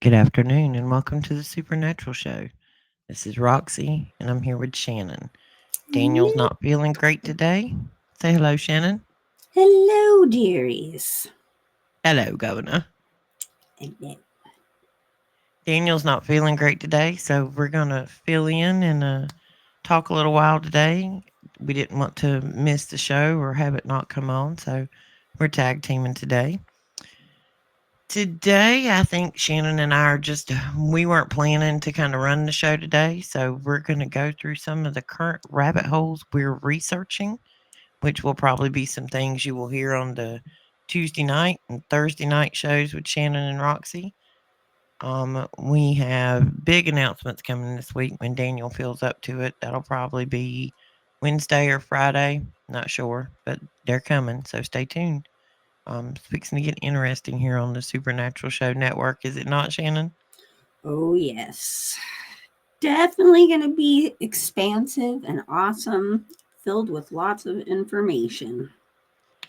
Good afternoon and welcome to the Supernatural Show. This is Roxy and I'm here with Shannon. Daniel's Hello, not feeling great today. Say hello, Shannon. hello, dearies. Hello, Governor. Hello. Daniel's not feeling great today, so we're going to fill in and talk a little while today. We didn't want to miss the show or have it not come on, so we're tag teaming today. Today, I think Shannon and I are we weren't planning to kind of run the show today. So we're going to go through some of the current rabbit holes we're researching, which will probably be some things you will hear on the Tuesday night and Thursday night shows with Shannon and Roxy. We have big announcements coming this week when Daniel feels up to it. That'll probably be Wednesday or Friday. Not sure, but they're coming. So stay tuned. It's fixing to get interesting here on the Supernatural Show Network, is it not, Shannon? Oh, yes. Definitely going to be expansive and awesome, filled with lots of information.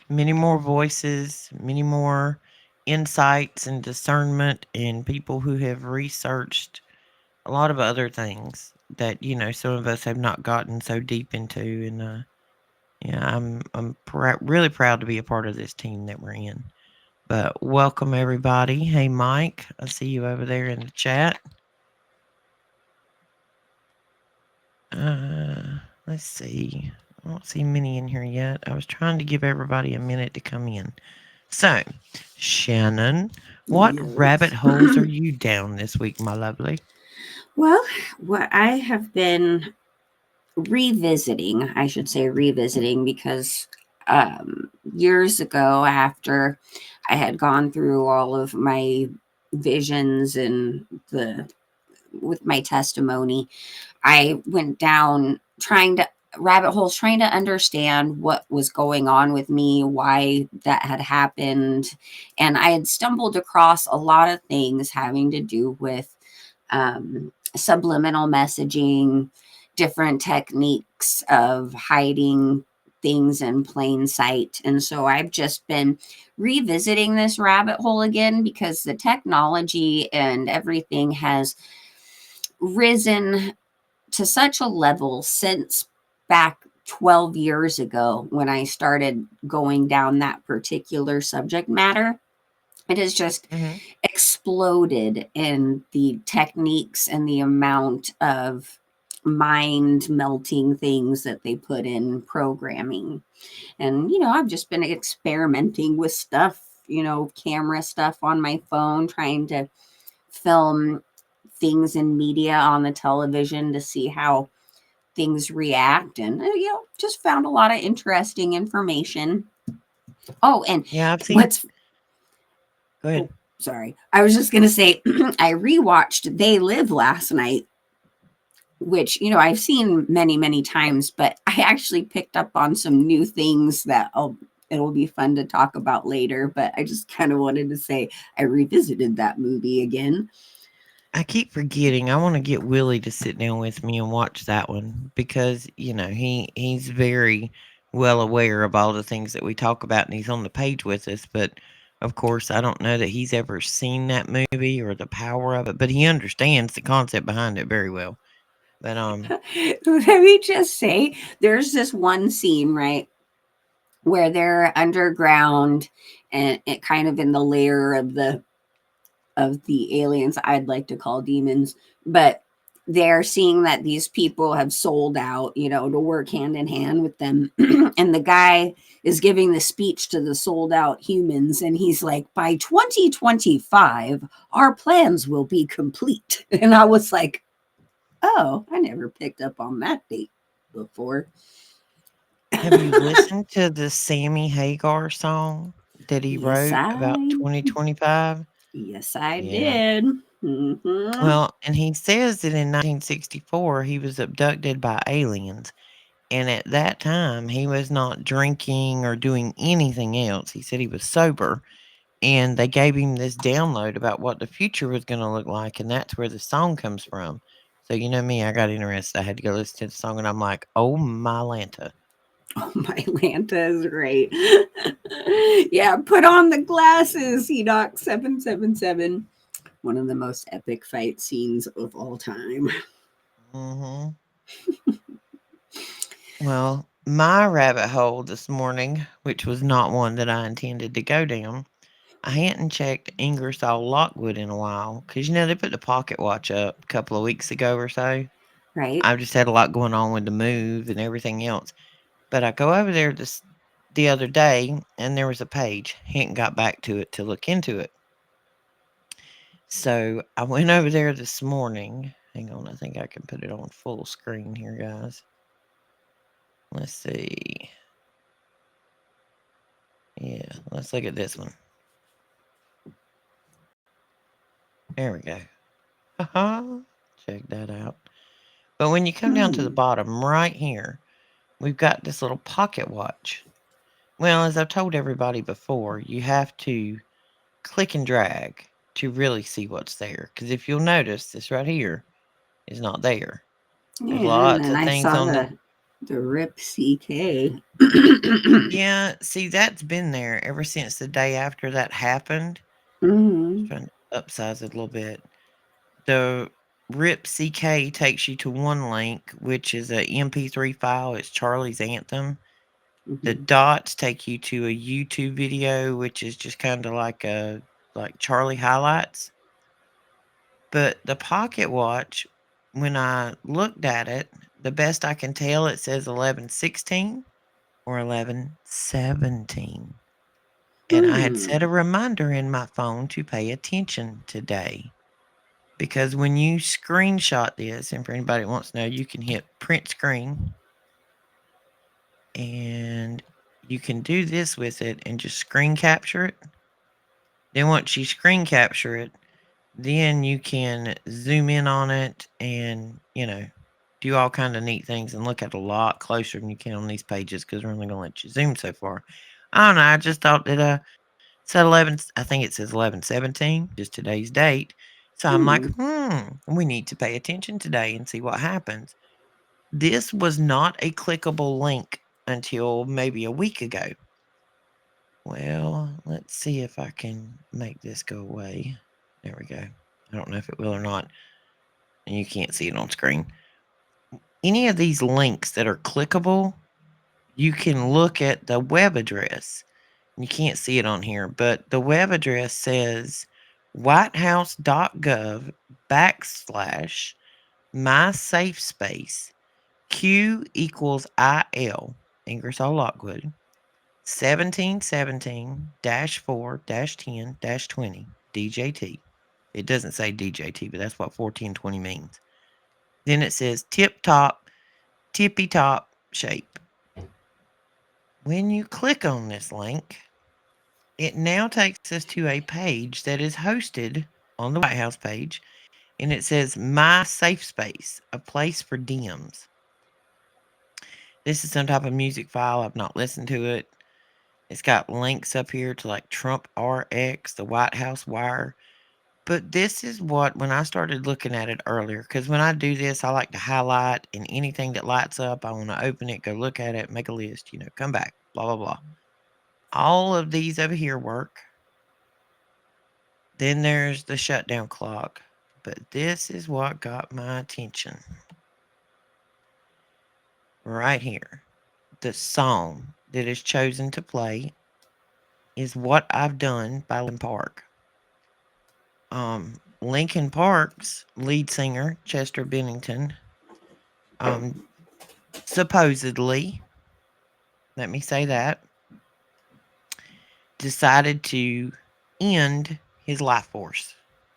Many more voices, many more insights and discernment, and people who have researched a lot of other things that some of us have not gotten so deep into. And yeah, I'm really proud to be a part of this team that we're in. But welcome everybody. Hey Mike, I see you over there in the chat. Let's see. I don't see many in here yet. I was trying to give everybody a minute to come in. So, Shannon, what rabbit Yes. holes are you down this week, my lovely? Well, what I have been revisiting, I should say revisiting, because years ago, after I had gone through all of my visions and the with my testimony, I went down trying to rabbit holes trying to understand what was going on with me, why that had happened. And I had stumbled across a lot of things having to do with subliminal messaging, different techniques of hiding things in plain sight. And so I've just been revisiting this rabbit hole again because the technology and everything has risen to such a level since back 12 years ago when I started going down that particular subject matter. It has just Mm-hmm. exploded in the techniques and the amount of mind melting things that they put in programming. And, I've just been experimenting with stuff, camera stuff on my phone, trying to film things in media on the television to see how things react, and just found a lot of interesting information. Oh, and Yeah, I've seen. what's Go ahead. oh, sorry, I was just going to say I rewatched They Live last night, which I've seen many times, but I actually picked up on some new things that it'll be fun to talk about later. But I just kind of wanted to say I revisited that movie again. I keep forgetting. I want to get Willie to sit down with me and watch that one because he's very well aware of all the things that we talk about, and he's on the page with us. But of course, I don't know that he's ever seen that movie or the power of it. But he understands the concept behind it very well. But Let me just say, there's this one scene, right, where they're underground and it kind of in the lair of the aliens I'd like to call demons, but they're seeing that these people have sold out, to work hand in hand with them. And the guy is giving the speech to the sold out humans, and he's like, by 2025, our plans will be complete. And I was like, oh, I never picked up on that date before. have you listened to the Sammy Hagar song that he yes, wrote about I 2025? yes, I Yeah. did. Mm-hmm. Well, and he says that in 1964 he was abducted by aliens. And at that time, he was not drinking or doing anything else. He said he was sober. And they gave him this download about what the future was going to look like. And that's where the song comes from. So, you know me, I got interested. I had to go listen to the song. And I'm like, oh, my Lanta. Oh, my Lanta is great. Yeah, put on the glasses, Enoch 777. one of the most epic fight scenes of all time. Hmm. Well, my rabbit hole this morning, which was not one that I intended to go down, I hadn't checked Ingersoll Lockwood in a while because they put the pocket watch up a couple of weeks ago or so. Right? I've just had a lot going on with the move and everything else. But I go over there the other day and there was a page. Hadn't got back to it to look into it. So I went over there this morning. Hang on, I think I can put it on full screen here, guys. Let's see. Yeah, let's look at this one. There we go. Haha. Check that out. But when you come down to the Hmm. bottom right here, we've got this little pocket watch. Well, as I've told everybody before, you have to click and drag to really see what's there. Because if you'll notice, this right here is not there. There's Yeah, and lots then of I things saw on the. the Rip CK. Yeah, see, that's been there ever since the day after that happened. Just Hmm. trying to upsize it a little bit. The RIP CK takes you to one link, which is a MP3 file. It's Charlie's Anthem. The Hmm. dots take you to a YouTube video, which is just kind of like Charlie highlights. But the pocket watch, when I looked at it, the best I can tell, it says 11:16 or 11:17. And I had set a Hmm. reminder in my phone to pay attention today. Because when you screenshot this, and for anybody that wants to know, you can hit print screen and you can do this with it and just screen capture it. Then once you screen capture it, then you can zoom in on it and, do all kind of neat things and look at a lot closer than you can on these pages because we're only going to let you zoom so far. I don't know. I just thought that said 11, I think it says 11:17, just today's date. So I'm like, Hmm. we need to pay attention today and see what happens. This was not a clickable link until maybe a week ago. Well, let's see if I can make this go away. There we go. I don't know if it will or not. And you can't see it on screen. Any of these links that are clickable, you can look at the web address. You can't see it on here, but the web address says whitehouse.gov backslash my safe space Q equals IL Ingersoll Lockwood 1717 4 10 20 DJT. It doesn't say DJT, but that's what 1420 means. Then it says tip top, tippy top shape. When you click on this link, it now takes us to a page that is hosted on the White House page, and it says My Safe Space, a place for DMs. This is some type of music file. I've not listened to it. It's got links up here to like Trump RX, the White House Wire. But this is what, when I started looking at it earlier, because when I do this, I like to highlight and anything that lights up, I want to open it, go look at it, make a list, come back, blah, blah, blah. All of these over here work. Then there's the shutdown clock. But this is what got my attention. Right here. The song that is chosen to play is What I've Done by Linkin Park. Linkin Park's lead singer, Chester Bennington, um, supposedly, let me say that, decided to end his life force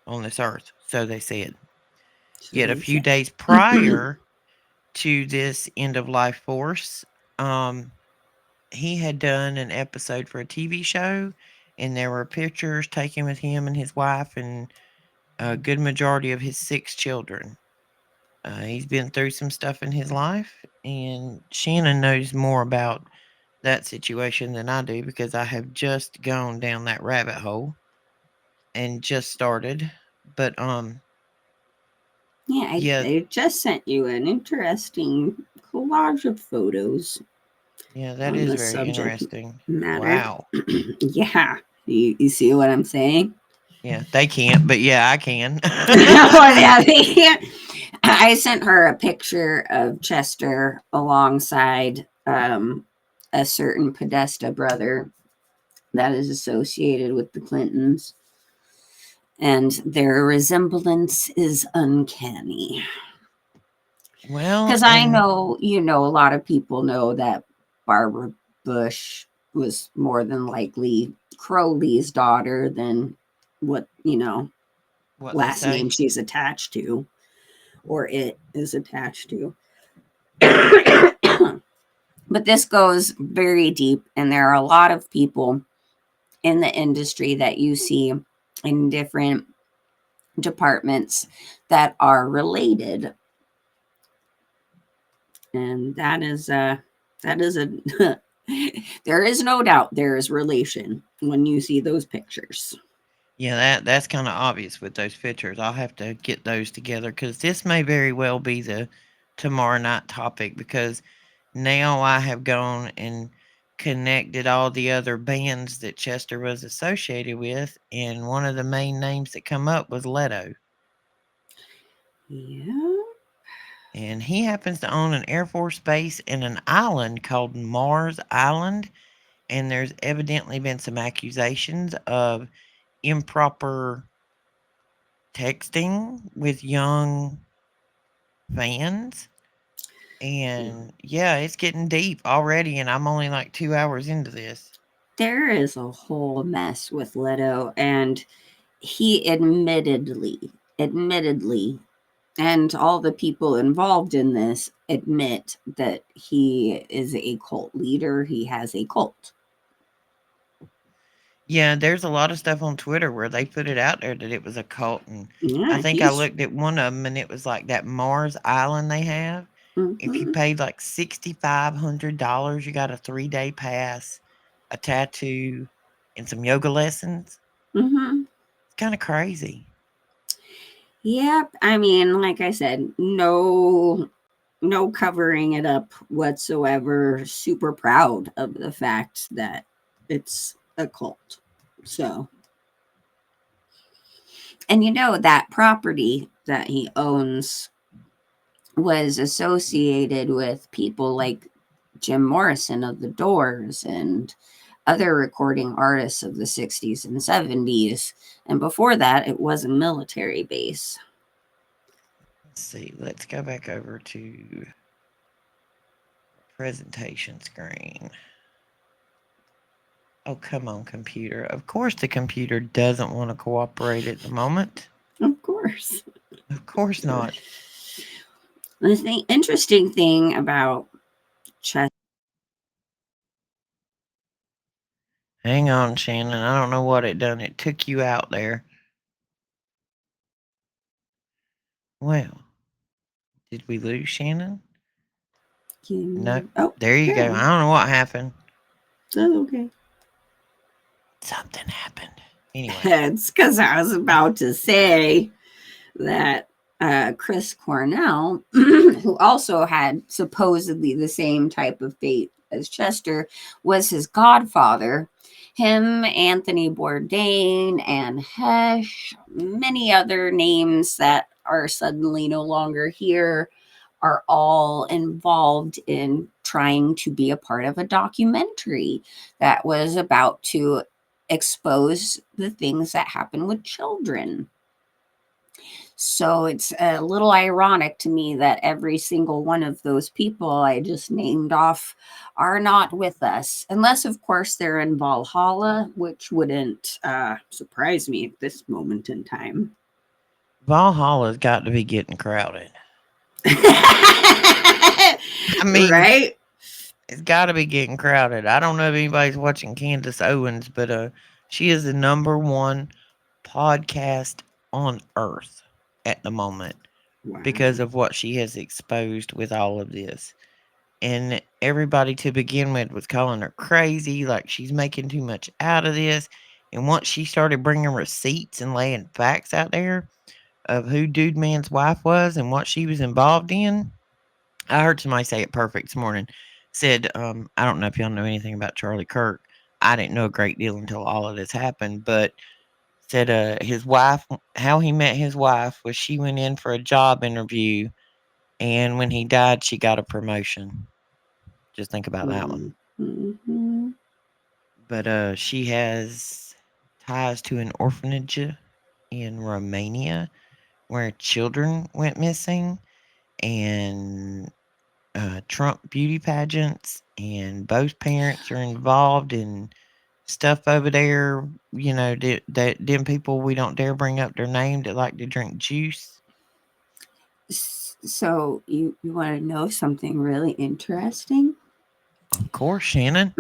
on this earth, so they said. So Yet a they few said. days prior to this end of life force, he had done an episode for a TV show, and there were pictures taken with him and his wife and a good majority of his 6 children. He's been through some stuff in his life, and Shannon knows more about that situation than I do because I have just gone down that rabbit hole and just started. But Yeah, yeah, I just sent you an interesting collage of photos yeah, that on is the very subject interesting. matter. Wow. Yeah, you see what I'm saying? Yeah, they can't, but yeah, I can. Well, yeah, I sent her a picture of Chester alongside a certain Podesta brother that is associated with the Clintons, and their resemblance is uncanny. Well, Because I and know, a lot of people know that Barbara Bush was more than likely Crowley's daughter than what, what they last say. name she's attached to or it is attached to. But this goes very deep, and there are a lot of people in the industry that you see in different departments that are related, and that is a there is no doubt there is relation when you see those pictures. Yeah, that's kind of obvious with those pictures. I'll have to get those together because this may very well be the tomorrow night topic because now I have gone and connected all the other bands that Chester was associated with, and one of the main names that come up was Leto. Yeah. And he happens to own an Air Force base in an island called Mars Island. And there's evidently been some accusations of improper texting with young fans. And yeah, it's getting deep already, and I'm only like 2 hours into this. There is a whole mess with Leto, and he admittedly, and all the people involved in this admit that he is a cult leader. He has a cult. Yeah, there's a lot of stuff on Twitter where they put it out there that it was a cult. And I Yeah, think I he's. looked at one of them and it was like that Mars Island they have. If you Mm-hmm, paid like $6,500, you got a 3-day pass, a tattoo, and some yoga lessons. mm-hmm. It's kind of crazy. Yep. I mean, like I said, no covering it up whatsoever. Super proud of the fact that it's a cult. So, and that property that he owns was associated with people like Jim Morrison of the Doors and other recording artists of the 60s and 70s. And before that, it was a military base. Let's see. Let's go back over to presentation screen. Oh, come on, computer. Of course, the computer doesn't want to cooperate at the moment. Of course. Of course not. The interesting thing about chess. Hang on, Shannon. I don't know what it done. It took you out there. Well, did we lose Shannon? No. Oh, There you go. apparently. I don't know what happened. Oh, okay. Something happened. Anyway. It's because I was about to say that Chris Cornell, who also had supposedly the same type of fate as Chester, was his godfather. Him, Anthony Bourdain, and Hesh, many other names that are suddenly no longer here, are all involved in trying to be a part of a documentary that was about to expose the things that happen with children. So it's a little ironic to me that every single one of those people I just named off are not with us, unless, of course, they're in Valhalla, which wouldn't surprise me at this moment in time. Valhalla's got to be getting crowded. I mean, Right? it's got to be getting crowded. I don't know if anybody's watching Candace Owens, but she is the number one podcast on earth at the moment because Wow. of what she has exposed with all of this. And everybody to begin with was calling her crazy, like she's making too much out of this. And once she started bringing receipts and laying facts out there of who Dude Man's wife was and what she was involved in, I heard somebody say it perfect this morning. Said, I don't know if y'all know anything about Charlie Kirk. I didn't know a great deal until all of this happened, but Said his wife, how he met his wife was she went in for a job interview, and when he died, she got a promotion. Just think about that one. Mm-hmm. But she has ties to an orphanage in Romania where children went missing, and Trump beauty pageants, and both parents are involved in stuff over there. You know, them people we don't dare bring up their name that like to drink juice. So you want to know something really interesting? Of course, Shannon.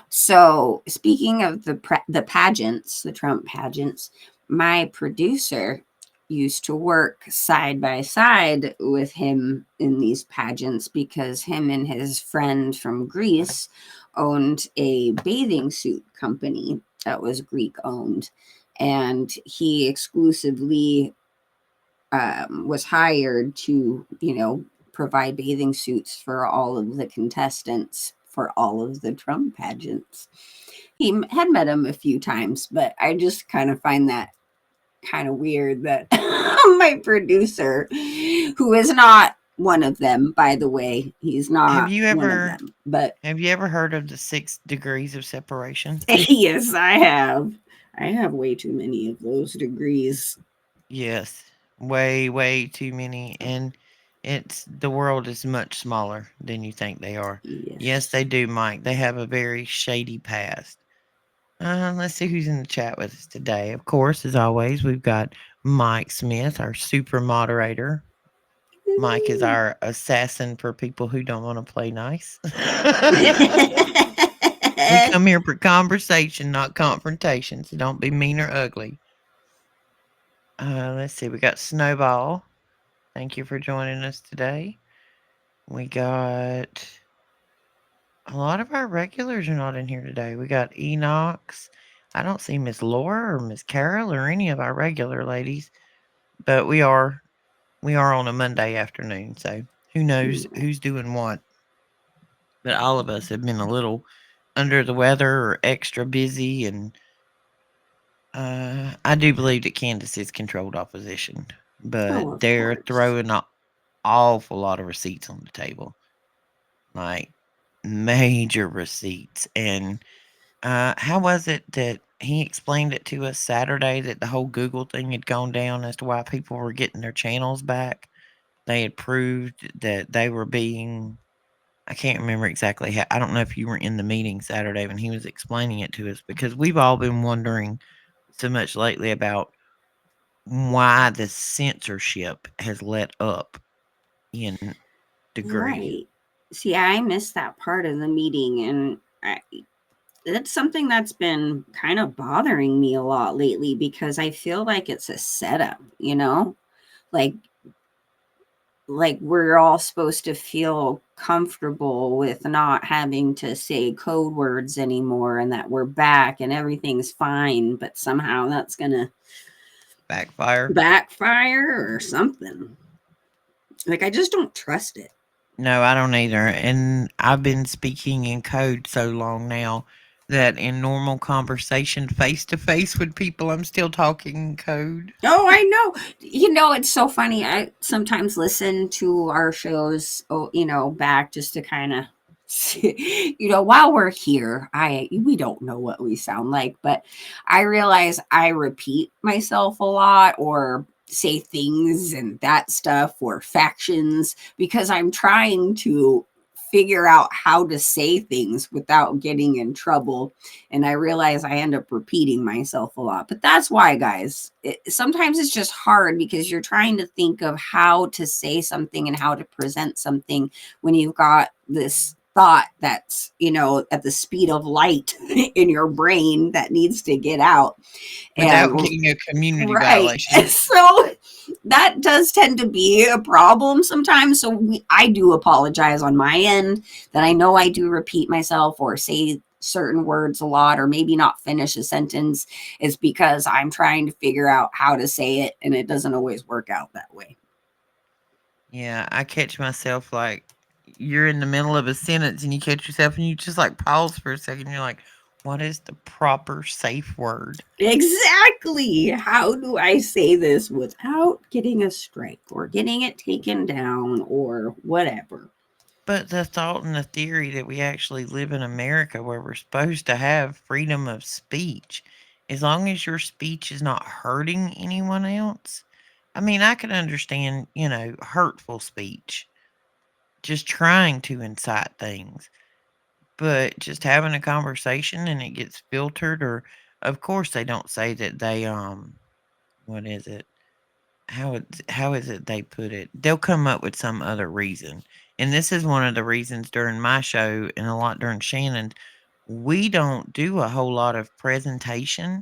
So speaking of the pageants, the Trump pageants, my producer used to work side by side with him in these pageants because him and his friend from Greece owned a bathing suit company that was Greek owned, and he exclusively was hired to, provide bathing suits for all of the contestants for all of the Trump pageants. Had met him a few times, but I just kind of find that kind of weird that my producer, who is not one of them, by the way, he's Have not you one of ever them, but have you ever heard of the 6 degrees of separation? yes, I have. I have way too many of those degrees. Yes, way, way too many, and the world is much smaller than you think they are. Yes, Yes. they do, Mike. They have a very shady past. Let's see who's in the chat with us today. Of course, as always, we've got Mike Smith, our super moderator. Mike is our assassin for people who don't want to play nice. We come here for conversation, not confrontation, so don't be mean or ugly. Let's see, we got Snowball. Thank you for joining us today. We got a lot of our regulars are not in here today. We got Enox. I don't see Miss Laura or Miss Carol or any of our regular ladies, but we are on a Monday afternoon, so who knows who's doing what. But all of us have been a little under the weather or extra busy, and I do believe that Candace is controlled opposition, but Oh, of they're course. throwing an awful lot of receipts on the table, like major receipts. And how was it that he explained it to us Saturday that the whole Google thing had gone down as to why people were getting their channels back? They had proved that they were being. I can't remember exactly how. I don't know if you were in the meeting Saturday when he was explaining it to us, because we've all been wondering so much lately about why the censorship has let up in degree. Right. See, I missed that part of the meeting, and that's something that's been kind of bothering me a lot lately because I feel like it's a setup, like we're all supposed to feel comfortable with not having to say code words anymore and that we're back and everything's fine, but somehow that's gonna Backfire. backfire or something. Like I just don't trust it. No, I don't either. And I've been speaking in code so long now that in normal conversation face to face with people, I'm still talking in code. Oh, I know. It's so funny. I sometimes listen to our shows, back just to kind of, while we're here, we don't know what we sound like, but I realize I repeat myself a lot or say things and that stuff or factions because I'm trying to figure out how to say things without getting in trouble, and I realize I end up repeating myself a lot. But that's why, guys, sometimes it's just hard because you're trying to think of how to say something and how to present something when you've got this thought that's, at the speed of light in your brain that needs to get out. And Without getting a community right. violation. So that does tend to be a problem sometimes. So I do apologize on my end that I know I do repeat myself or say certain words a lot or maybe not finish a sentence. Is because I'm trying to figure out how to say it and it doesn't always work out that way. Yeah, I catch myself like you're in the middle of a sentence and you catch yourself and you just like pause for a second. You're like, What is the proper safe word? Exactly. How do I say this without getting a strike or getting it taken down or whatever? But the thought and the theory that we actually live in America where we're supposed to have freedom of speech, as long as your speech is not hurting anyone else. I mean, I can understand, hurtful speech, just trying to incite things, but just having a conversation and it gets filtered, or of course they don't say that they, what is it? How is it they put it? They'll come up with some other reason. And this is one of the reasons during my show and a lot during Shannon's, we don't do a whole lot of presentation,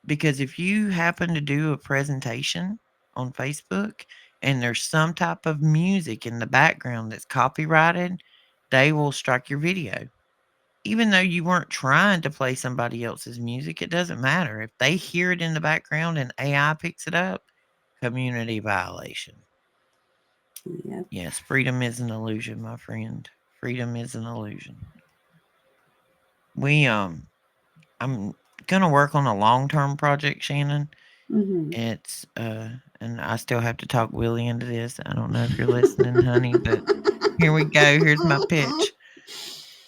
because if you happen to do a presentation on Facebook and there's some type of music in the background that's copyrighted, they will strike your video. Even though you weren't trying to play somebody else's music, it doesn't matter. If they hear it in the background and AI picks it up, community violation. Yep. Yes, freedom is an illusion, my friend. Freedom is an illusion. We I'm gonna work on a long-term project, Shannon. Mm-hmm. It's and I still have to talk Willie into this. I don't know if you're listening, honey, but here we go. Here's my pitch.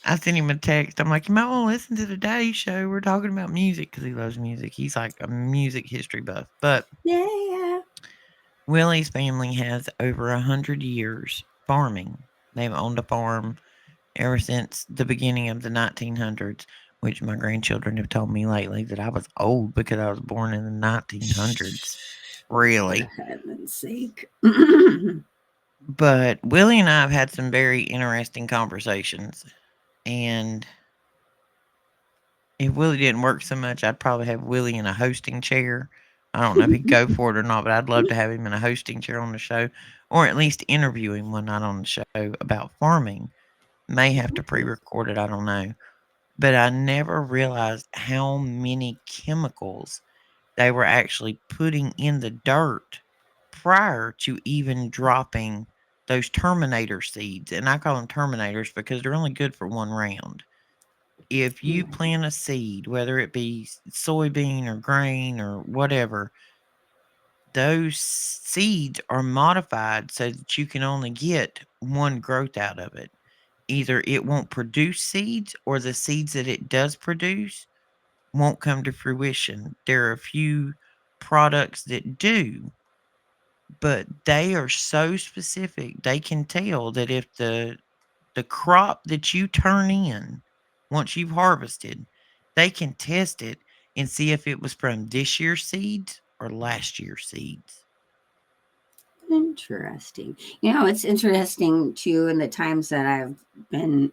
I sent him a text. I'm like, you might want to listen to today's show. We're talking about music because he loves music. He's like a music history buff. But Yeah. Willie's family has over 100 years farming. They've owned a farm ever since the beginning of the 1900s, which my grandchildren have told me lately that I was old because I was born in the 1900s. Oh, for Really. heaven's sake. Mm-hmm. But Willie and I have had some very interesting conversations. And if Willie didn't work so much, I'd probably have Willie in a hosting chair. I don't know if he'd go for it or not, but I'd love to have him in a hosting chair on the show, or at least interview him one night on the show about farming. May have to pre record it, I don't know. But I never realized how many chemicals they were actually putting in the dirt prior to even dropping those Terminator seeds. And I call them Terminators because they're only good for one round. If you Right. plant a seed, whether it be soybean or grain or whatever, those seeds are modified so that you can only get one growth out of it. Either it won't produce seeds, or the seeds that it does produce won't come to fruition. There are a few products that do, but they are so specific. They can tell that if the crop that you turn in once you've harvested, they can test it and see if it was from this year's seeds or last year's seeds. Interesting. It's interesting too in the times that I've been,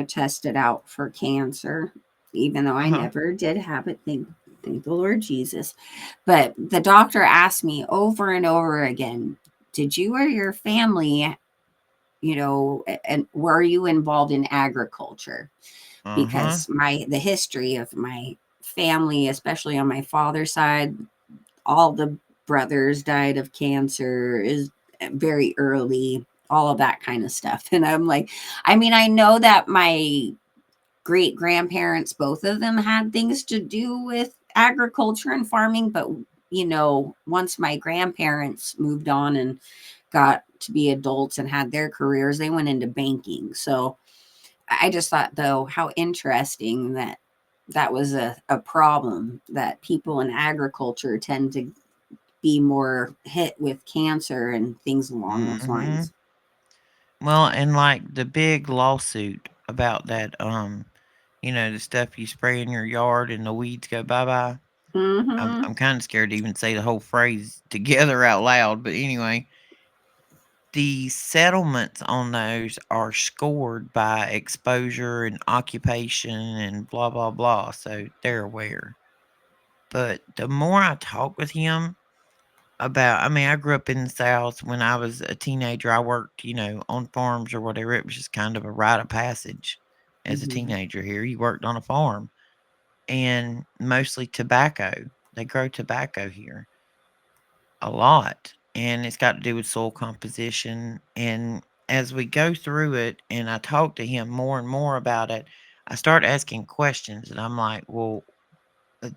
tested out for cancer, even though I Uh-huh. never did have it. Thank the Lord Jesus. But the doctor asked me over and over again, did you or your family, and were you involved in agriculture? Uh-huh. Because the history of my family, especially on my father's side, all the brothers died of cancer is very early, all of that kind of stuff. And I'm like, I mean, I know that my great grandparents, both of them, had things to do with agriculture and farming, but once my grandparents moved on and got to be adults and had their careers, they went into banking. So I just thought, though, how interesting that was a problem, that people in agriculture tend to be more hit with cancer and things along those Mm-hmm. lines. Well, and like the big lawsuit about that, the stuff you spray in your yard and the weeds go bye bye. Mm-hmm. I'm kind of scared to even say the whole phrase together out loud, but anyway, the settlements on those are scored by exposure and occupation and blah blah blah, so they're aware. But the more I talk with him about, I mean, I grew up in the South. When I was a teenager, I worked, on farms or whatever. It was just kind of a rite of passage as a Mm-hmm. teenager here. You worked on a farm, and mostly tobacco. They grow tobacco here a lot, and it's got to do with soil composition. And as we go through it and I talk to him more and more about it, I start asking questions, and I'm like, well,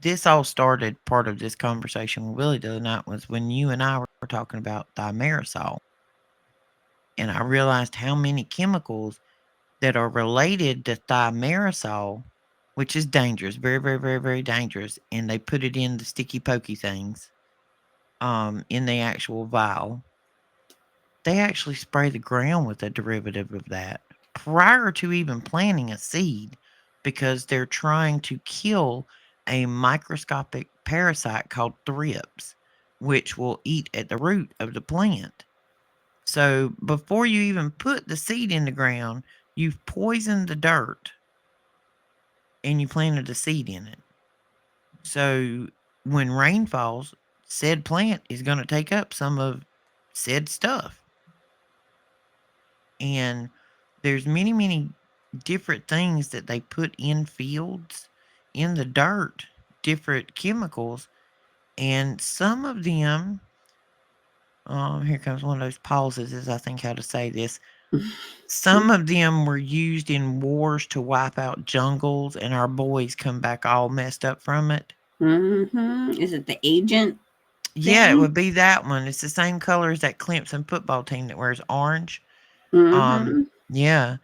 this all started, part of this conversation with Willie the other night was when you and I were talking about thimerosal. And I realized how many chemicals that are related to thimerosal, which is dangerous, very, very, very, very dangerous. And they put it in the sticky pokey things, in the actual vial. They actually spray the ground with a derivative of that prior to even planting a seed because they're trying to kill a microscopic parasite called thrips, which will eat at the root of the plant. So before you even put the seed in the ground, you've poisoned the dirt and you planted a seed in it. So when rain falls, said plant is going to take up some of said stuff. And there's many, many different things that they put in fields, in the dirt, different chemicals. And some of them, here comes one of those pauses as I think how to say this. Some of them were used in wars to wipe out jungles, and our boys come back all messed up from it. Is it the agent Yeah, it thing? would be that one. It's the same color as that Clemson football team that wears orange. Mm-hmm. Yeah,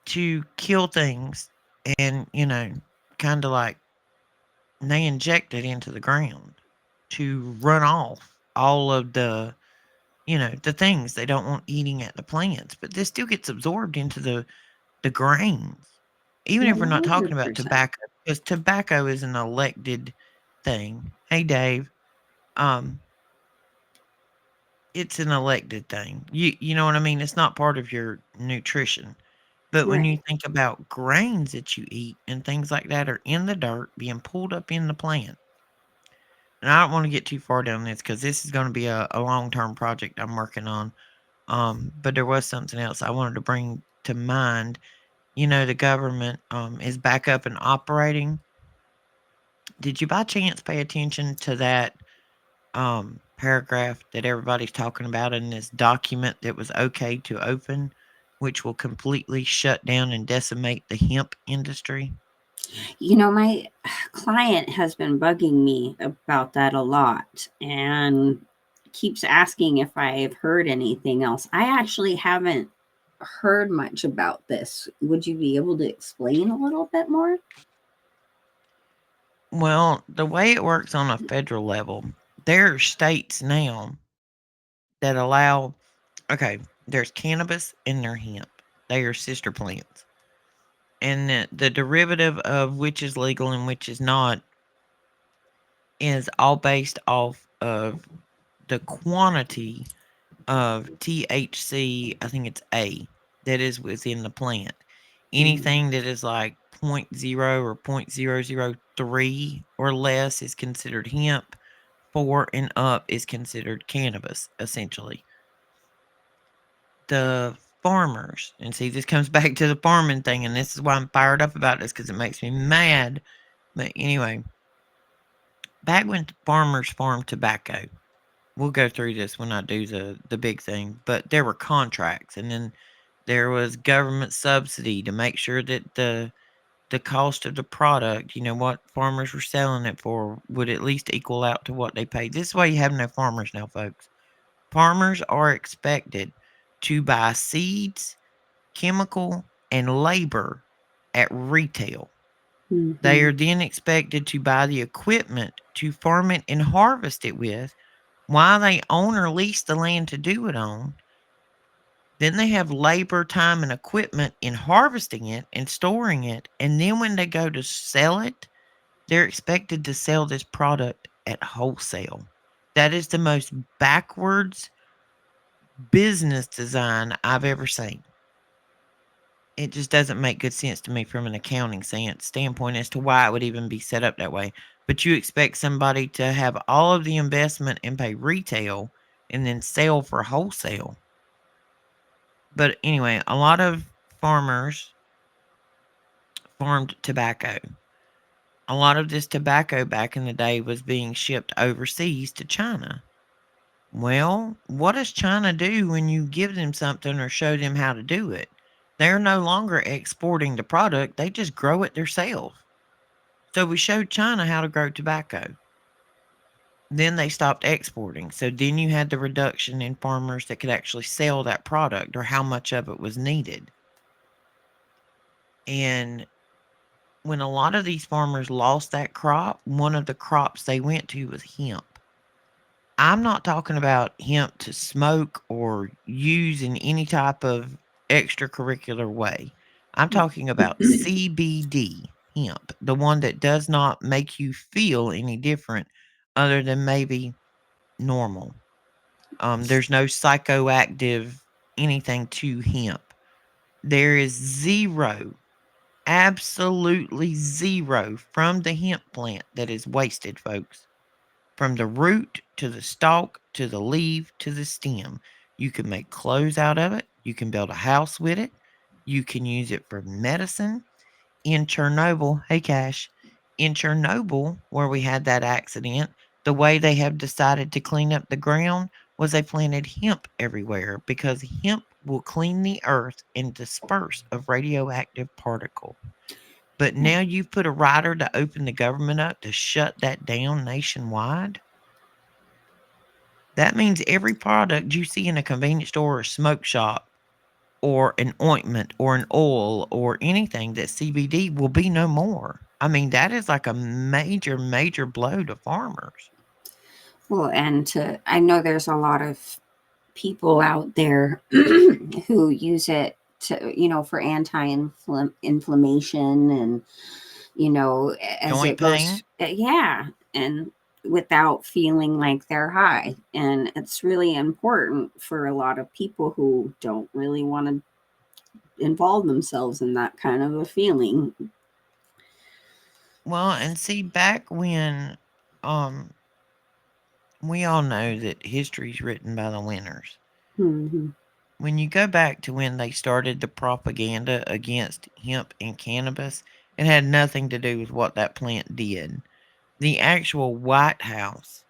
to kill things and, kind of like they inject it into the ground to run off all of the things they don't want eating at the plants. But this still gets absorbed into the grains. Even if we're not talking about 100%. tobacco, because tobacco is an elected thing. Hey, Dave. Um, it's an elected thing. You know what I mean? It's not part of your nutrition. But when you Right. think about grains that you eat and things like that are in the dirt being pulled up in the plant. And I don't want to get too far down this because this is going to be a long term project I'm working on. But there was something else I wanted to bring to mind. The government is back up and operating. Did you by chance pay attention to that paragraph that everybody's talking about in this document that was okay to open, which will completely shut down and decimate the hemp industry? My client has been bugging me about that a lot and keeps asking if I've heard anything else. I actually haven't heard much about this. Would you be able to explain a little bit more? Well, the way it works on a federal level, there are states now that allow, okay, there's cannabis and there's hemp. They are sister plants. And the derivative of which is legal and which is not is all based off of the quantity of THC, I think it's A, that is within the plant. Mm. Anything that is like zero point 0 or 0.003 or less is considered hemp. 4 and up is considered cannabis, essentially. The farmers, and see, this comes back to the farming thing, and this is why I'm fired up about this because it makes me mad. But anyway, back when farmers farmed tobacco, we'll go through this when I do the big thing, but there were contracts, and then there was government subsidy to make sure that the cost of the product, what farmers were selling it for, would at least equal out to what they paid. This is why you have no farmers now, folks. Farmers are expected to buy seeds, chemical, and labor at retail. They Mm-hmm. are then expected to buy the equipment to farm it and harvest it with while they own or lease the land to do it on. Then they have labor, time, and equipment in harvesting it and storing it. And then when they go to sell it, they're expected to sell this product at wholesale. That is the most backwards business design I've ever seen. It just doesn't make good sense to me from an accounting standpoint as to why it would even be set up that way. But you expect somebody to have all of the investment and pay retail and then sell for wholesale. But anyway, a lot of farmers farmed tobacco. A lot of this tobacco back in the day was being shipped overseas to China. Well, what does China do when you give them something or show them how to do it? They're no longer exporting the product, they just grow it themselves. So we showed China how to grow tobacco. Then they stopped exporting. So then you had the reduction in farmers that could actually sell that product or how much of it was needed. And when a lot of these farmers lost that crop, one of the crops they went to was hemp. I'm not talking about hemp to smoke or use in any type of extracurricular way. I'm talking about CBD hemp, the one that does not make you feel any different other than maybe normal. There's no psychoactive anything to hemp. There is zero, absolutely zero from the hemp plant that is wasted, folks. From the root to the stalk to the leaf to the stem. You can make clothes out of it. You can build a house with it. You can use it for medicine. In Chernobyl, hey Cash, in Chernobyl, where we had that accident, the way they have decided to clean up the ground was they planted hemp everywhere because hemp will clean the earth and disperse of radioactive particle. But now you've put a rider to open the government up to shut that down nationwide. That means every product you see in a convenience store or smoke shop or an ointment or an oil or anything that's CBD will be no more. I mean, that is like a major, major blow to farmers. Well, and I know there's a lot of people out there who use it to, for anti-inflammation, and as Joint it goes, pain. yeah, and without feeling like they're high. And it's really important for a lot of people who don't really want to involve themselves in that kind of a feeling. Well, and see, back when, um, we all know that history's written by the winners. Mm-hmm. When you go back to when they started the propaganda against hemp and cannabis, it had nothing to do with what that plant did. The actual White House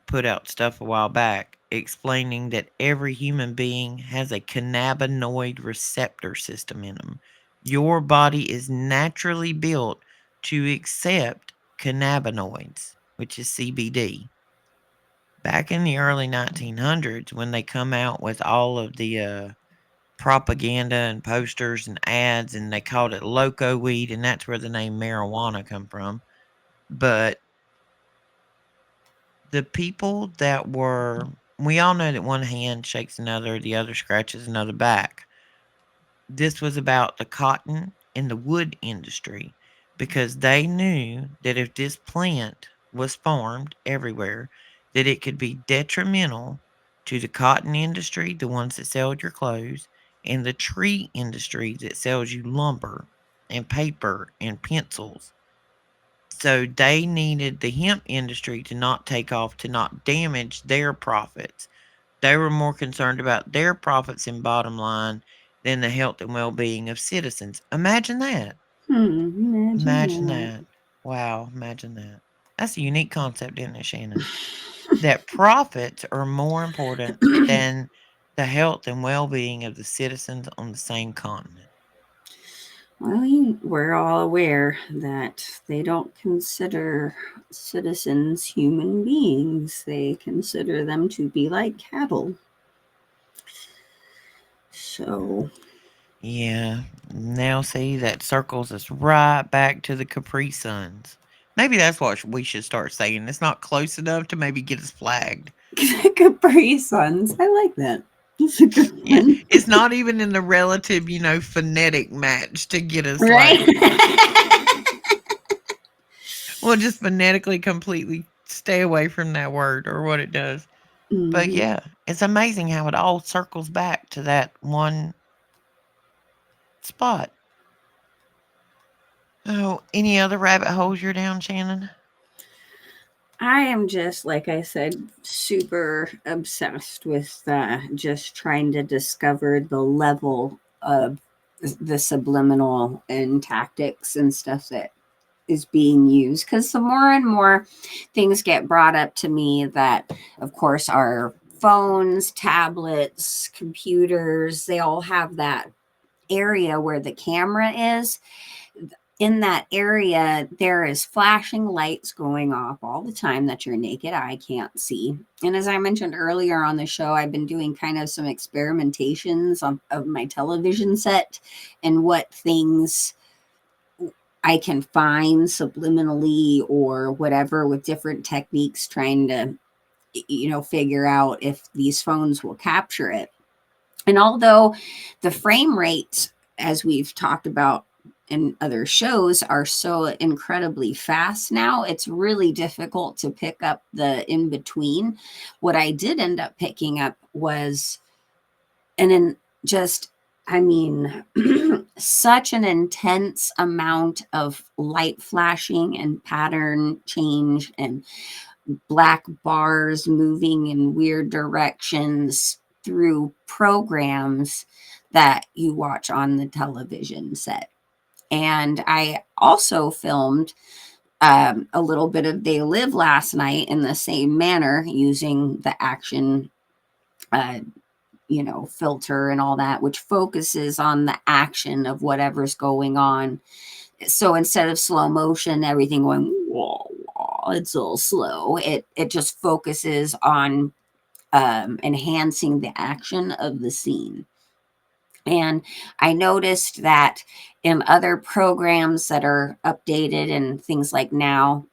put out stuff a while back explaining that every human being has a cannabinoid receptor system in them. Your body is naturally built to accept cannabinoids, which is CBD. Back in the early 1900s, when they come out with all of the propaganda and posters and ads, and they called it loco weed, and that's where the name marijuana come from. But the people that were, we all know that one hand shakes another, the other scratches another back. This was about the cotton and the wood industry because they knew that if this plant was farmed everywhere, that it could be detrimental to the cotton industry, the ones that sell your clothes, and the tree industry that sells you lumber and paper and pencils. So they needed the hemp industry to not take off, to not damage their profits. They were more concerned about their profits and bottom line than the health and well being of citizens. Imagine that. Imagine Imagine that. Wow, imagine that. That's a unique concept, isn't it, Shannon? That profits are more important that. than the health and well being of the citizens on the same continent. Well, we're all aware that they don't consider citizens human beings. They consider them to be like cattle. So, Yeah. Now see, that circles us right back to the Capri Suns. Maybe that's what we should start saying. It's not close enough to maybe get us flagged. Capri Suns. I like that. That's a good Yeah. one. It's not even in the relative, phonetic match to get us Right? like, well, just phonetically completely stay away from that word or what it does. But Hmm. yeah, it's amazing how it all circles back to that one spot. Oh, any other rabbit holes you're down, Shannon? I am just, like I said, super obsessed with just trying to discover the level of the subliminal and tactics and stuff that is being used, because the more and more things get brought up to me that, of course, our phones, tablets, computers, they all have that area where the camera is, in that area, there is flashing lights going off all the time that your naked eye can't see. And as I mentioned earlier on the show, I've been doing kind of some experimentations of my television set and what things I can find subliminally or whatever with different techniques, trying to, figure out if these phones will capture it. And although the frame rates, as we've talked about in other shows, are so incredibly fast now, it's really difficult to pick up the in between. What I did end up picking up was an in just, I mean, such an intense amount of light flashing and pattern change and black bars moving in weird directions through programs that you watch on the television set. And I also filmed a little bit of They Live last night in the same manner using the action, uh, filter and all that, which focuses on the action of whatever's going on. So instead of slow motion, everything going, whoa, whoa, it's all slow. It just focuses on enhancing the action of the scene. And I noticed that in other programs that are updated and things like now,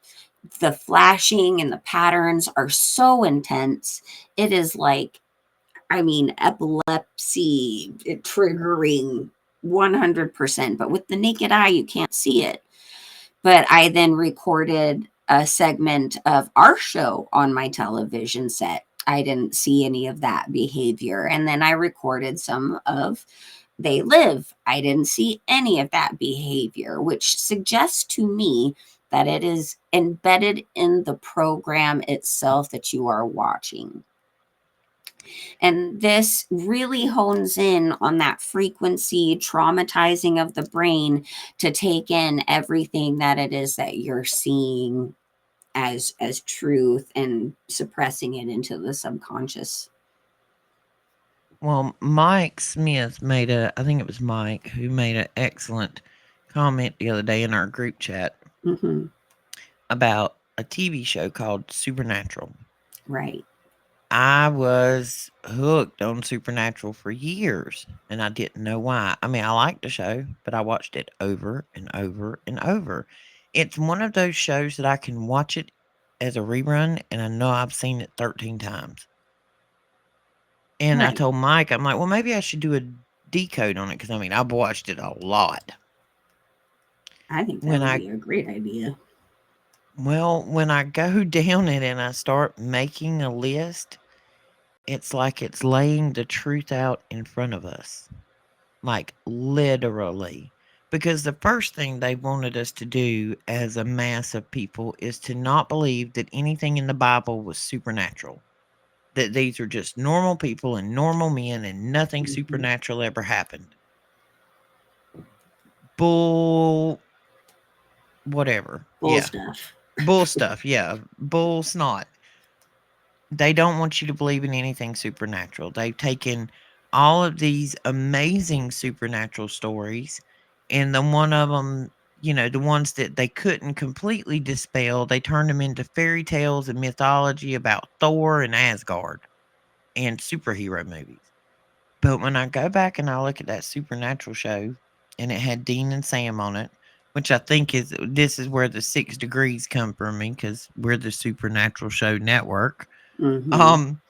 the flashing and the patterns are so intense. It is like, I mean, epilepsy triggering 100%. But with the naked eye, you can't see it. But I then recorded a segment of our show on my television set. I didn't see any of that behavior. And then I recorded some of They Live. I didn't see any of that behavior, which suggests to me that it is embedded in the program itself that you are watching. And this really hones in on that frequency traumatizing of the brain to take in everything that it is that you're seeing as truth and suppressing it into the subconscious. Well, Mike Smith made I think it was Mike who made an excellent comment the other day in our group chat Mm-hmm. about a TV show called Supernatural. Right. I was hooked on Supernatural for years and I didn't know why. I mean, I liked the show, but I watched it over and over and over. It's one of those shows that I can watch it as a rerun and I know I've seen it 13 times. And I Right. told Mike, I'm like, well, maybe I should do a decode on it because I mean, I've watched it a lot. I think that When would I be a great idea. when I go down it and I start making a list, it's like it's laying the truth out in front of us. Like literally. Because the first thing they wanted us to do as a mass of people is to not believe that anything in the Bible was supernatural. That these are just normal people and normal men and nothing Mm-hmm. supernatural ever happened. Bull whatever. Bull Yeah. stuff. Bull stuff. Yeah. Bull snot. They don't want you to believe in anything supernatural. They've taken all of these amazing supernatural stories, and the one of them, the ones that they couldn't completely dispel, they turned them into fairy tales and mythology about Thor and Asgard and superhero movies. But when I go back and I look at that supernatural show, and it had Dean and Sam on it, which I think this is where the 6 degrees come from me because we're the supernatural show network. Mm-hmm. Um,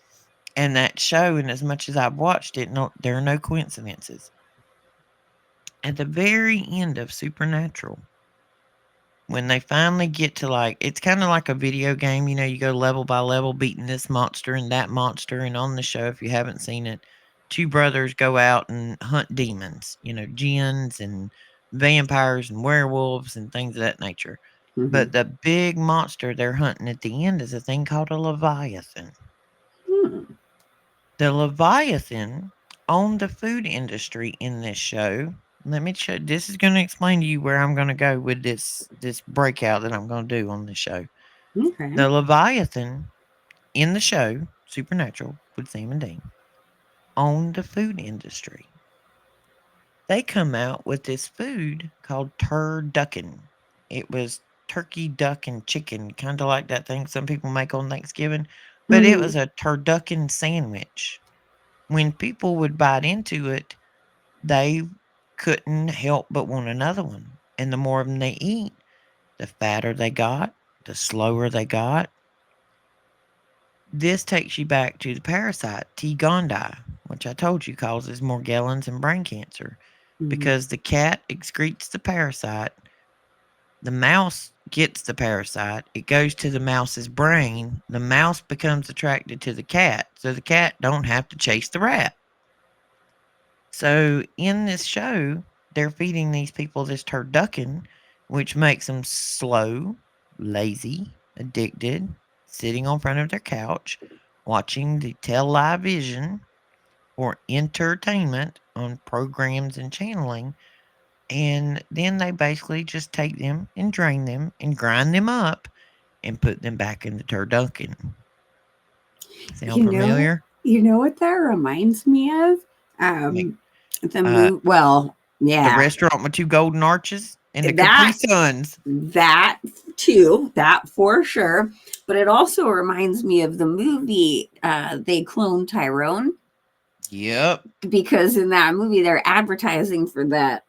and that show, and as much as I've watched it, no, there are no coincidences. At the very end of Supernatural, when they finally get to like, it's kind of like a video game, you go level by level, beating this monster and that monster. And on the show, if you haven't seen it, two brothers go out and hunt demons, jinns and vampires and werewolves and things of that nature. Mm-hmm. But the big monster they're hunting at the end is a thing called a Leviathan. Hmm. The Leviathan owned the food industry in this show. Let me show. This is going to explain to you where I'm going to go with this breakout that I'm going to do on this show. Okay. The Leviathan in the show Supernatural with Sam and Dean owned the food industry. They come out with this food called turducken. It was turkey, duck, and chicken, kind of like that thing some people make on Thanksgiving, but it Mm-hmm. was a turducken sandwich. When people would bite into it, they couldn't help but want another one. And the more of them they eat, the fatter they got, the slower they got. This takes you back to the parasite T. gondii, which I told you causes Morgellons and brain cancer Mm-hmm. because the cat excretes the parasite, the mouse gets the parasite, it goes to the mouse's brain, the mouse becomes attracted to the cat, so the cat don't have to chase the rat. So in this show, they're feeding these people this turducken, which makes them slow, lazy, addicted, sitting on front of their couch, watching the television for entertainment on programs and channeling. And then they basically just take them and drain them and grind them up and put them back in the turducken. Sound You know, familiar? you know what that reminds me of? Like, The uh, move. Well, the yeah, restaurant with two golden arches and the Capri that Suns. that too, that for sure. But it also reminds me of the movie. They cloned Tyrone, Yep. because in that movie they're advertising for that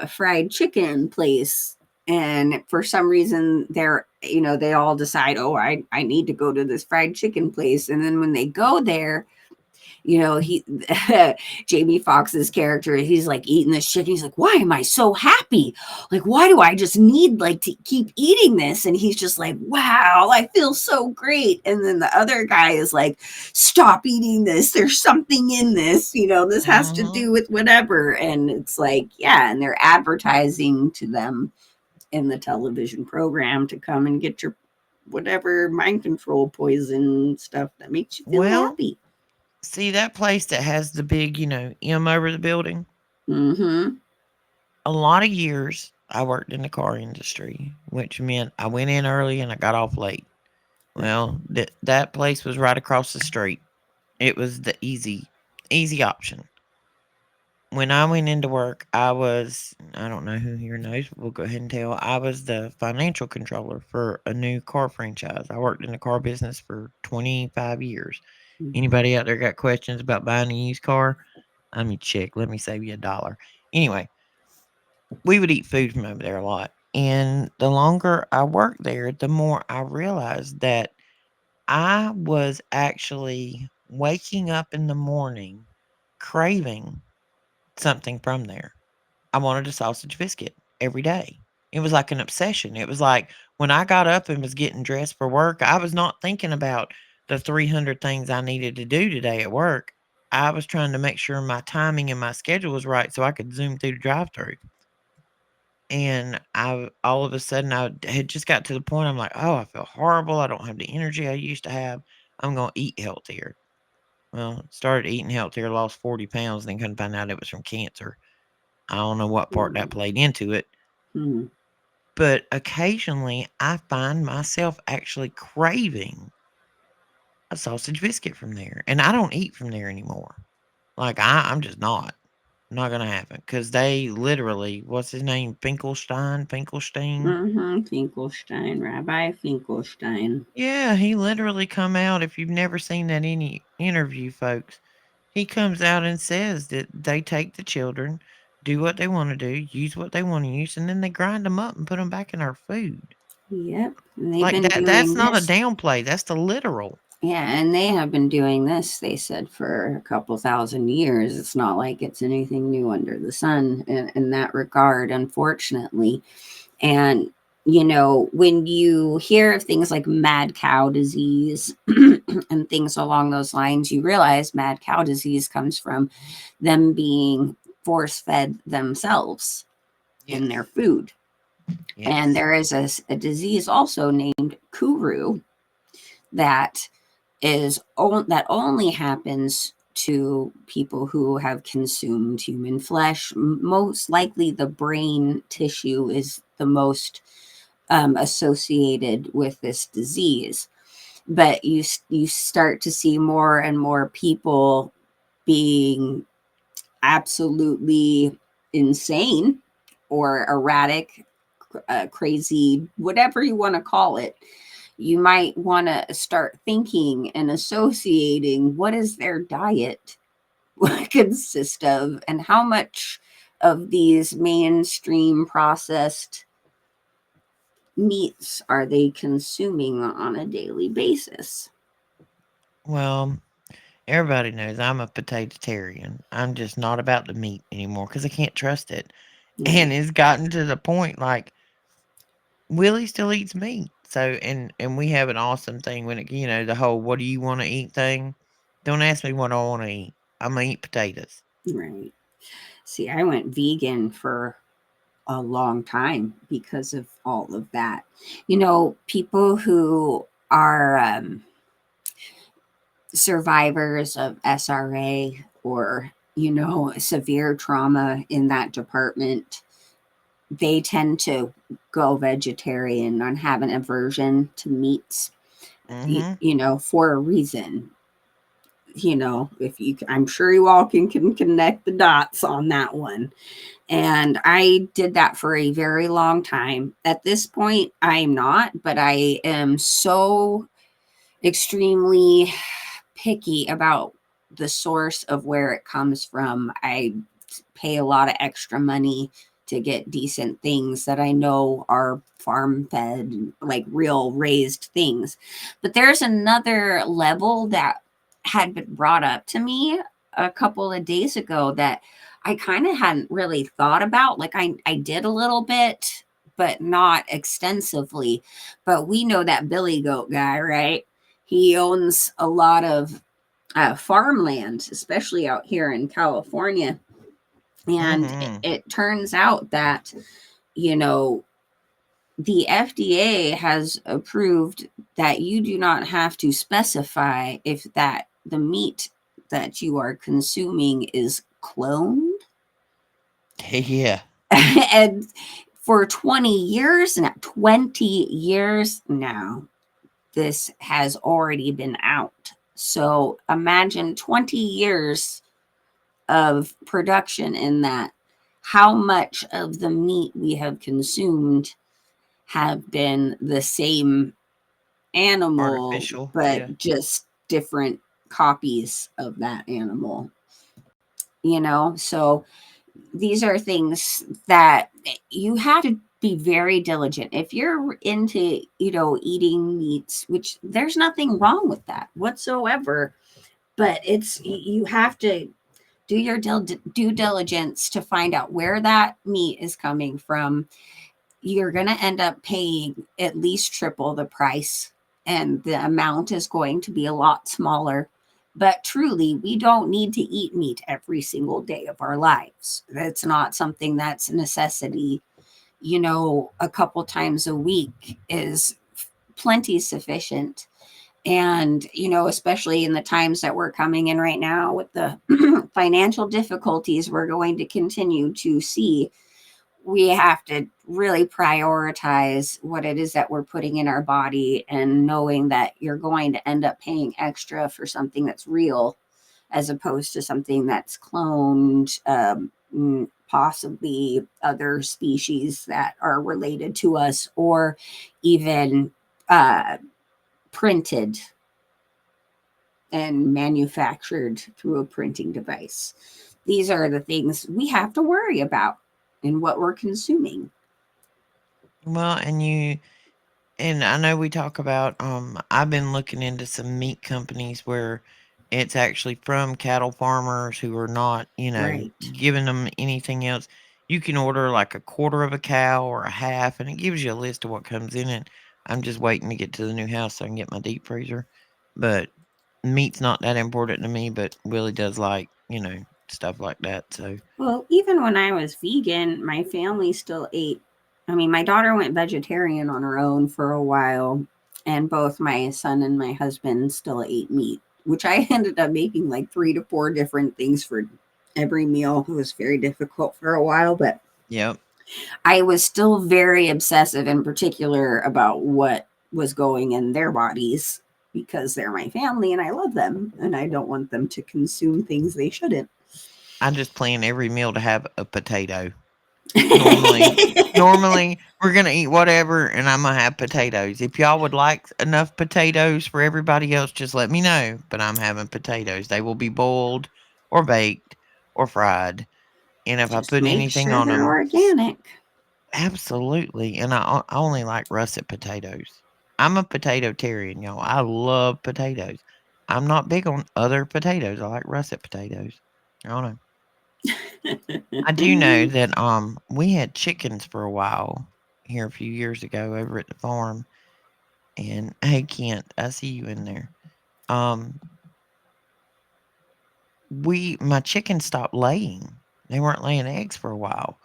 fried chicken place, and for some reason they all decide, oh, I need to go to this fried chicken place, and then when they go there, he Jamie Foxx's character, he's like eating this shit. He's like, why am I so happy? Like, why do I just need like to keep eating this? And he's just like, wow, I feel so great. And then the other guy is like, stop eating this. There's something in this. This has to Hmm. do with whatever. And it's like, yeah, and they're advertising to them in the television program to come and get your whatever mind control poison stuff that makes you feel Well, happy. see that place that has the big, M over the building? Mm-hmm. A lot of years I worked in the car industry, which meant I went in early and I got off late. Well, that place was right across the street. It was the easy option. When I went into work, I don't know who here knows, but we'll go ahead and tell. I was the financial controller for a new car franchise. I worked in the car business for 25 years. Mm-hmm. Anybody out there got questions about buying a used car? I mean, check. Let me save you $1. Anyway, we would eat food from over there a lot. And the longer I worked there, the more I realized that I was actually waking up in the morning craving something from there. I wanted a sausage biscuit every day. It was like an obsession. It was like when I got up and was getting dressed for work, I was not thinking about the 300 things I needed to do today at work. I was trying to make sure my timing and my schedule was right so I could zoom through the drive through. And I all of a sudden I had just got to the point I'm like, oh, I feel horrible. I don't have the energy I used to have. I'm going to eat healthier. Well, started eating healthier, lost 40 pounds, then couldn't find out it was from cancer. I don't know what part that played into it, Mm-hmm. but occasionally I find myself actually craving a sausage biscuit from there, and I don't eat from there anymore. Like I'm just not gonna happen because they literally, what's his name, Finkelstein. Mm-hmm. Finkelstein, Rabbi Finkelstein. Yeah, he literally come out. If you've never seen that any interview, folks, he comes out and says that they take the children, do what they want to do, use what they want to use, and then they grind them up and put them back in our food. Yep. And they've Like been that that's doing not a this. downplay, that's the literal. Yeah, and they have been doing this, they said, for a couple thousand years. It's not like it's anything new under the sun in that regard, unfortunately. And, when you hear of things like mad cow disease and things along those lines, you realize mad cow disease comes from them being force fed themselves in their Yes. food. And Yes. there is a disease also named kuru that that only happens to people who have consumed human flesh. Most likely, the brain tissue is the most associated with this disease. But you start to see more and more people being absolutely. insane or erratic, crazy, whatever you want to call it, you might want to start thinking and associating what is their diet consist of and how much of these mainstream processed meats are they consuming on a daily basis. Well, everybody knows I'm a potatarian. I'm just not about the meat anymore because I can't trust it. Right. And it's gotten to the point like Willie still eats meat. So and we have an awesome thing when it the whole what do you want to eat thing. Don't ask me what I want to eat. I'm gonna eat potatoes. Right. See, I went vegan for a long time because of all of that. People who are survivors of SRA or, severe trauma in that department, they tend to go vegetarian and have an aversion to meats, Mm-hmm. for a reason. If you, I'm sure you all can connect the dots on that one. And I did that for a very long time. At this point, I'm not, but I am so extremely picky about the source of where it comes from. I pay a lot of extra money to get decent things that I know are farm fed, like real raised things. But there's another level that had been brought up to me a couple of days ago that I kind of hadn't really thought about. Like I did a little bit, but not extensively. But we know that Billy Goat guy, right? He owns a lot of farmland, especially out here in California. And Mm-hmm. it turns out that, you know, the FDA has approved that you do not have to specify if that the meat that you are consuming is cloned. Yeah. And for 20 years now, this has already been out. So imagine 20 years of production in that. How much of the meat we have consumed have been the same animal, Artificial. Yeah. but just different copies of that animal, So these are things that you have to be very diligent. If you're into, eating meats, which there's nothing wrong with that whatsoever, but you have to do your due diligence to find out where that meat is coming from. You're going to end up paying at least triple the price, and the amount is going to be a lot smaller. But truly, we don't need to eat meat every single day of our lives. That's not something that's a necessity. A couple times a week is plenty sufficient. And, especially in the times that we're coming in right now with the financial difficulties we're going to continue to see, we have to really prioritize what it is that we're putting in our body, and knowing that you're going to end up paying extra for something that's real as opposed to something that's cloned, possibly other species that are related to us, or even printed and manufactured through a printing device. These are the things we have to worry about in what we're consuming. Well, and I know we talk about I've been looking into some meat companies where it's actually from cattle farmers who are not, Right. giving them anything else. You can order like a quarter of a cow or a half and it gives you a list of what comes in it. I'm just waiting to get to the new house so I can get my deep freezer. But meat's not that important to me, but Willie does like, stuff like that. So, Well, even when I was vegan, my family still ate. I mean, my daughter went vegetarian on her own for a while, and both my son and my husband still ate meat, which I ended up making like 3 to 4 different things for every meal. It was very difficult for a while, but yep. I was still very obsessive and particular about what was going in their bodies because they're my family and I love them and I don't want them to consume things they shouldn't. I just plan every meal to have a potato. Normally, normally we're gonna eat whatever, and I'm gonna have potatoes. If y'all would like enough potatoes for everybody else, just let me know. But I'm having potatoes. They will be boiled or baked or fried. And if I Just put make anything sure on they're them, organic. absolutely. And I only like russet potatoes. I'm a potato-tarian, y'all. I love potatoes. I'm not big on other potatoes. I like russet potatoes. I don't know. I do know that we had chickens for a while here a few years ago over at the farm. And hey Kent, I see you in there. Um we my chickens stopped laying. They weren't laying eggs for a while.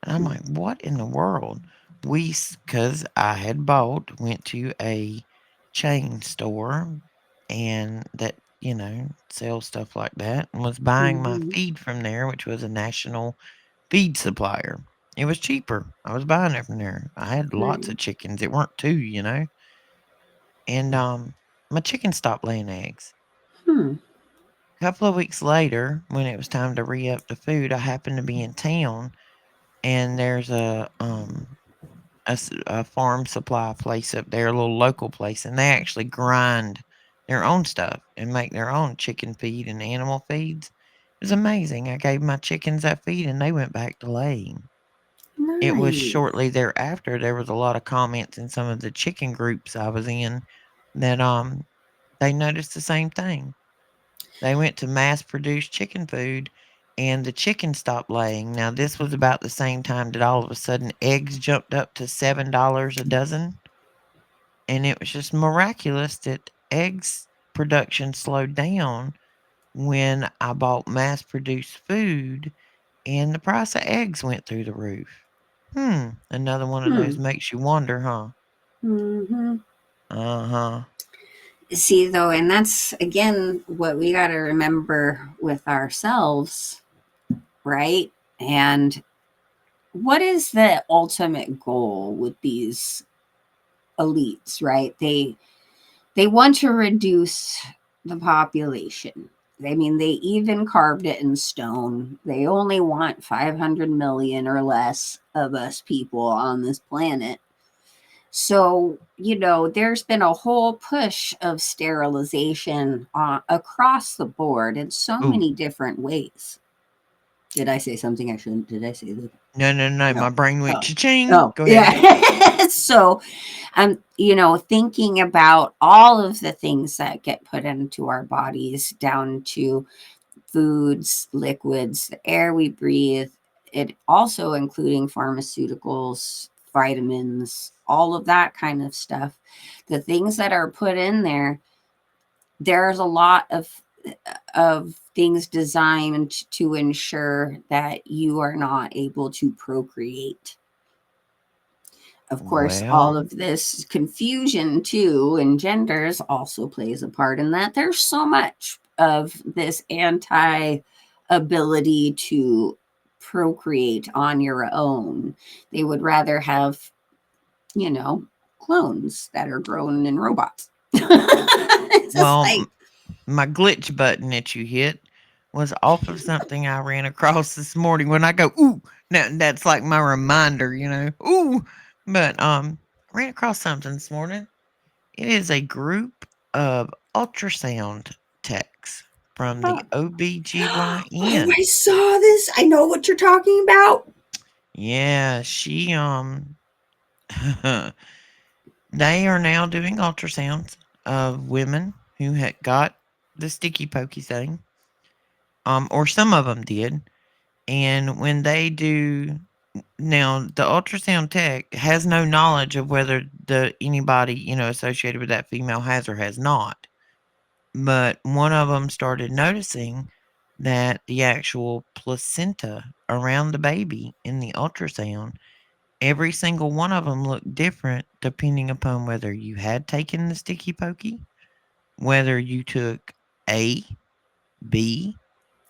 And I'm like, what in the world? Because I had went to a chain store and that, sells stuff like that and was buying my Mhm. feed from there, which was a national feed supplier. It was cheaper. I was buying it from there. I had lots Right. of chickens. It weren't two. And my chickens stopped laying eggs. Hmm. A couple of weeks later, when it was time to re up the food, I happened to be in town and there's a farm supply place up there, a little local place, and they actually grind their own stuff and make their own chicken feed and animal feeds. It was amazing. I gave my chickens that feed and they went back to laying. It was Nice. shortly thereafter there was a lot of comments in some of the chicken groups I was in that they noticed the same thing. They went to mass produced chicken food and the chicken stopped laying. Now this was about the same time that all of a sudden eggs jumped up to $7 a dozen. And it was just miraculous that eggs production slowed down when I bought mass produced food and the price of eggs went through the roof. Another one of Hmm. those makes you wonder, huh? Hmm. Uh-huh. See, though, and that's again what we got to remember with ourselves, right? And what is the ultimate goal with these elites, right? They want to reduce the population. I mean, they even carved it in stone. They only want 500 million or less of us people on this planet. So, there's been a whole push of sterilization across the board in so Ooh. many different ways. Did I say something I shouldn't? Did I say that? No, no, no. My No. brain went Oh. cha-ching. Oh, Go ahead. yeah. So, thinking about all of the things that get put into our bodies, down to foods, liquids, the air we breathe, it also including pharmaceuticals, vitamins, all of that kind of stuff. The things that are put in there, there's a lot of things designed to ensure that you are not able to procreate. Of course, all Well, of this confusion too in genders also plays a part in that. There's so much of this anti ability to procreate on your own. They would rather have, you know, clones that are grown in robots. It's just well, like, my glitch button that you hit was off of something I ran across this morning when I go, ooh, now that's like my reminder. Ooh. But I ran across something this morning. It is a group of ultrasound techs from the oh, oh, OBGYN. I saw this. I know what you're talking about. Yeah, she they are now doing ultrasounds of women who had got the sticky pokey thing. Or some of them did. And when they do now, the ultrasound tech has no knowledge of whether the anybody associated with that female has or has not. But one of them started noticing that the actual placenta around the baby in the ultrasound, every single one of them looked different depending upon whether you had taken the sticky pokey, whether you took A, B,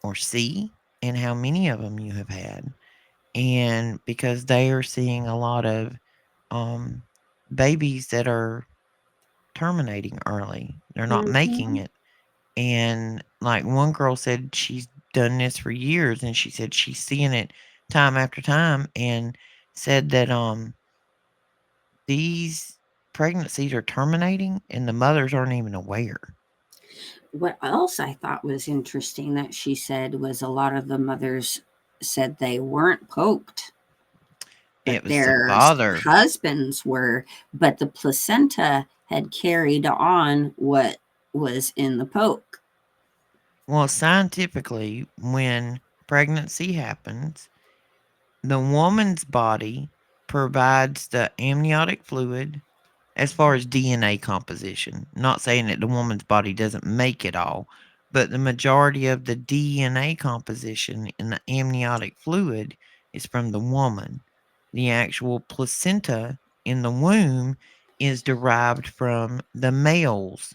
or C, and how many of them you have had. And because they are seeing a lot of um, babies that are terminating early, they're not making Hmm. it. And like one girl said, done this for years, and she said she's seeing it time after time, and said that these pregnancies are terminating, and the mothers aren't even aware. What else I thought was interesting that she said was a lot of the mothers said they weren't poked, but It was the their father. husbands were, but the placenta had carried on what was in the poke. Well, scientifically, when pregnancy happens, the woman's body provides the amniotic fluid as far as DNA composition. Not saying that the woman's body doesn't make it all, but the majority of the DNA composition in the amniotic fluid is from the woman. The actual placenta in the womb is derived from the male's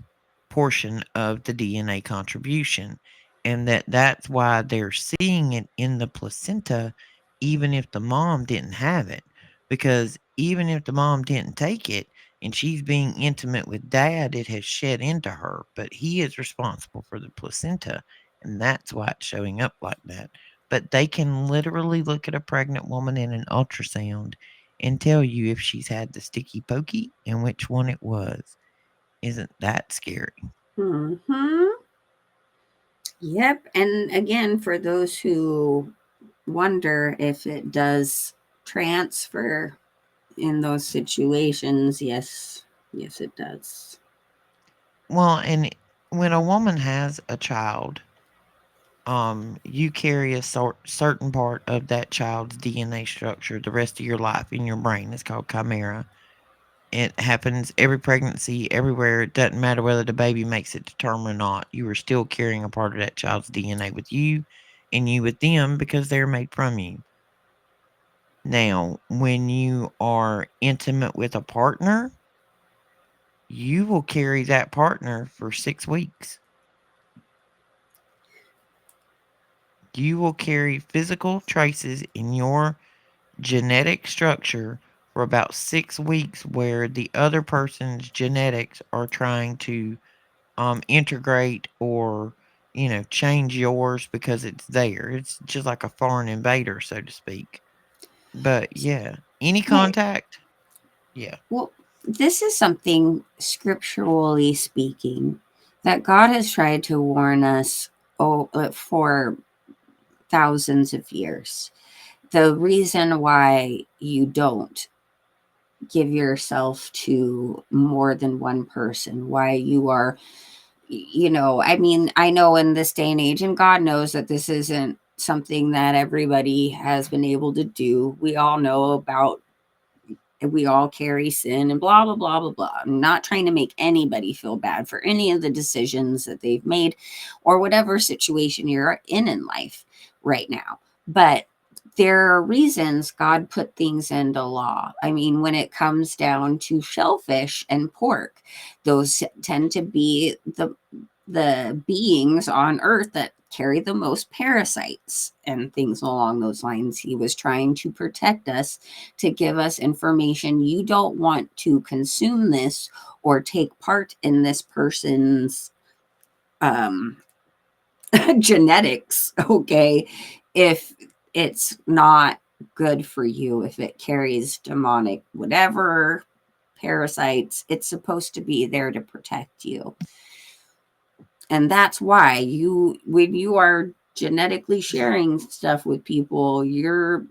portion of the DNA contribution, and that's why they're seeing it in the placenta even if the mom didn't have it, because even if the mom didn't take it and she's being intimate with dad, it has shed into her, but he is responsible for the placenta, and that's why it's showing up like that. But they can literally look at a pregnant woman in an ultrasound and tell you if she's had the sticky pokey and which one it was. Isn't that scary? Hmm. Yep. And again, for those who wonder if it does transfer in those situations, yes, yes, it does. Well, and when a woman has a child, you carry a certain part of that child's DNA structure the rest of your life in your brain. It's called chimera. It happens every pregnancy, everywhere. It doesn't matter whether the baby makes it to term or not. You are still carrying a part of that child's DNA with you and you with them because they're made from you. Now, when you are intimate with a partner, you will carry that partner for 6 weeks. You will carry physical traces in your genetic structure for about 6 weeks where the other person's genetics are trying to integrate or change yours because it's there. It's just like a foreign invader, so to speak. But yeah, any Well, contact, yeah. well, this is something scripturally speaking that God has tried to warn us for thousands of years. The reason why you don't give yourself to more than one person, why you are, I mean, I know in this day and age, and God knows that this isn't something that everybody has been able to do. We all know about, we all carry sin and blah, blah, blah, blah, blah. I'm not trying to make anybody feel bad for any of the decisions that they've made or whatever situation you're in life right now. But there are reasons God put things into law. I mean, when it comes down to shellfish and pork, those tend to be the beings on earth that carry the most parasites and things along those lines. He was trying to protect us, to give us information. You don't want to consume this or take part in this person's um, genetics, okay, if it's not good for you, if it carries demonic whatever parasites. It's supposed to be there to protect you. And that's why when you are genetically sharing stuff with people, you're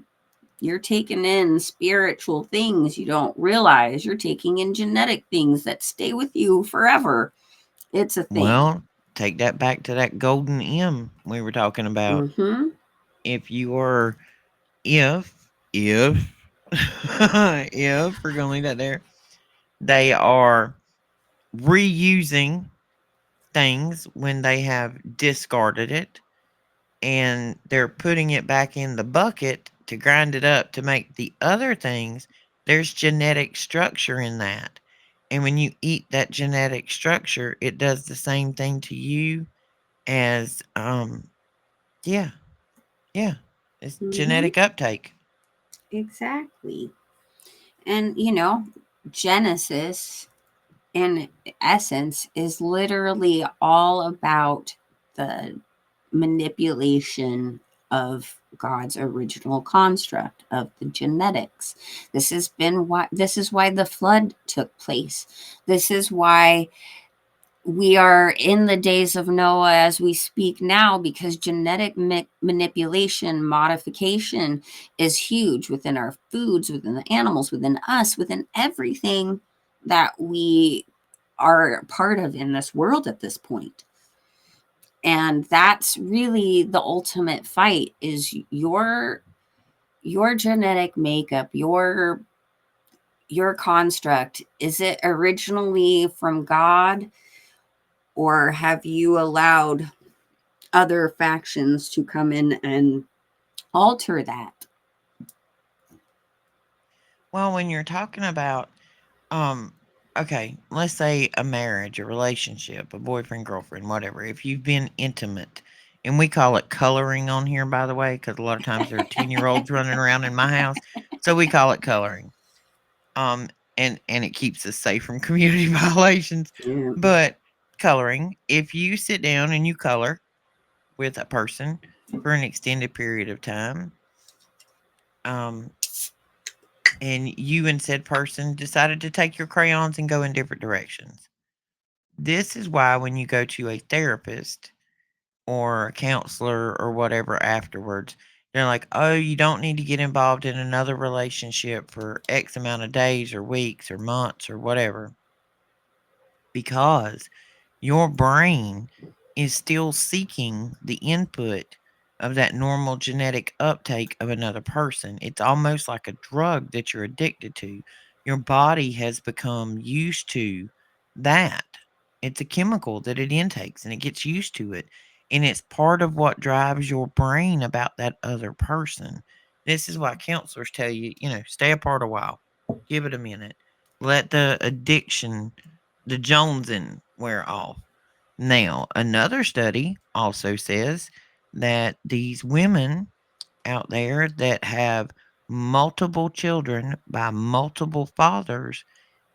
taking in spiritual things you don't realize. You're taking in genetic things that stay with you forever. It's a thing. Well, take that back to that golden M we were talking about. Mm-hmm. If you are, if, if we're gonna leave that there, they are reusing things when they have discarded it and they're putting it back in the bucket to grind it up to make the other things, there's genetic structure in that. And when you eat that genetic structure, it does the same thing to you as yeah, yeah. It's Mm-hmm. genetic uptake. Exactly. And Genesis in essence is literally all about the manipulation of God's original construct of the genetics. This is why the flood took place. This is why we are in the days of Noah as we speak now, because genetic manipulation, modification is huge within our foods, within the animals, within us, within everything that we are part of in this world at this point. And that's really the ultimate fight, is your genetic makeup, your construct. Is it originally from God, or have you allowed other factions to come in and alter that? Well, when you're talking about, um, okay, let's say a marriage, a relationship, a boyfriend, girlfriend, whatever. If you've been intimate, and we call it coloring on here, by the way, because a lot of times there are 10-year-olds running around in my house, so we call it coloring. Um, and it keeps us safe from community violations. Yeah. But coloring, if you sit down and you color with a person for an extended period of time, um, and you and said person decided to take your crayons and go in different directions. This is why when you go to a therapist or a counselor or whatever afterwards, they're like, oh, you don't need to get involved in another relationship for X amount of days or weeks or months or whatever, because your brain is still seeking the input of that normal genetic uptake of another person. It's almost like a drug that you're addicted to. Your body has become used to that. It's a chemical that it intakes and it gets used to it. And it's part of what drives your brain about that other person. This is why counselors tell you, stay apart a while, give it a minute, let the addiction, the Jonesing, wear off. Now, another study also says that these women out there that have multiple children by multiple fathers,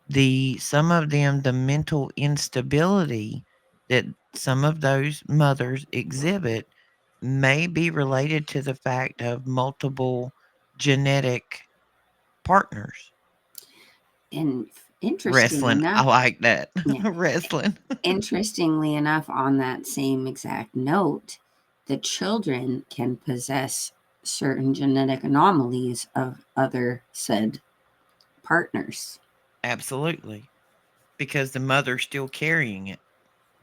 the some of them, the mental instability that some of those mothers exhibit may be related to the fact of multiple genetic partners. And interesting Wrestling, I enough, like that. yeah, Wrestling. interestingly enough, on that same exact note, the children can possess certain genetic anomalies of other said partners. Absolutely. Because the mother's still carrying it.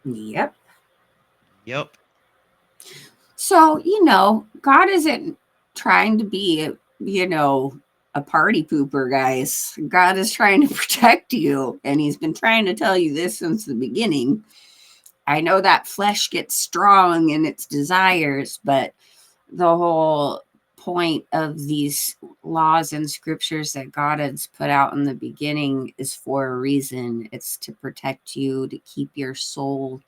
Yep. Yep. So, God isn't trying to be, a party pooper, guys. God is trying to protect you, and He's been trying to tell you this since the beginning. I know that flesh gets strong in its desires, but the whole point of these laws and scriptures that God has put out in the beginning is for a reason. It's to protect you, to keep your soul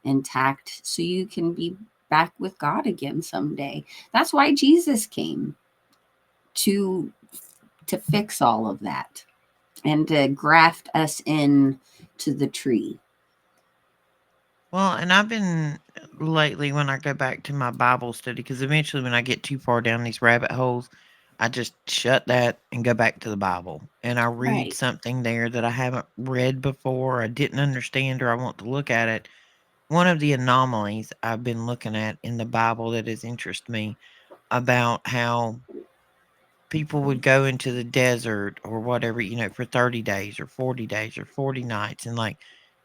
intact so you can be back with God again someday. That's why Jesus came, to fix all of that and to graft us in to the tree. Well, and I've been lately when I go back to my Bible study, because eventually when I get too far down these rabbit holes, I just shut that and go back to the Bible. And I read Right. something there that I haven't read before, I didn't understand, or I want to look at it. One of the anomalies I've been looking at in the Bible that has interested me about how people would go into the desert or whatever, for 30 days or 40 days or 40 nights. And like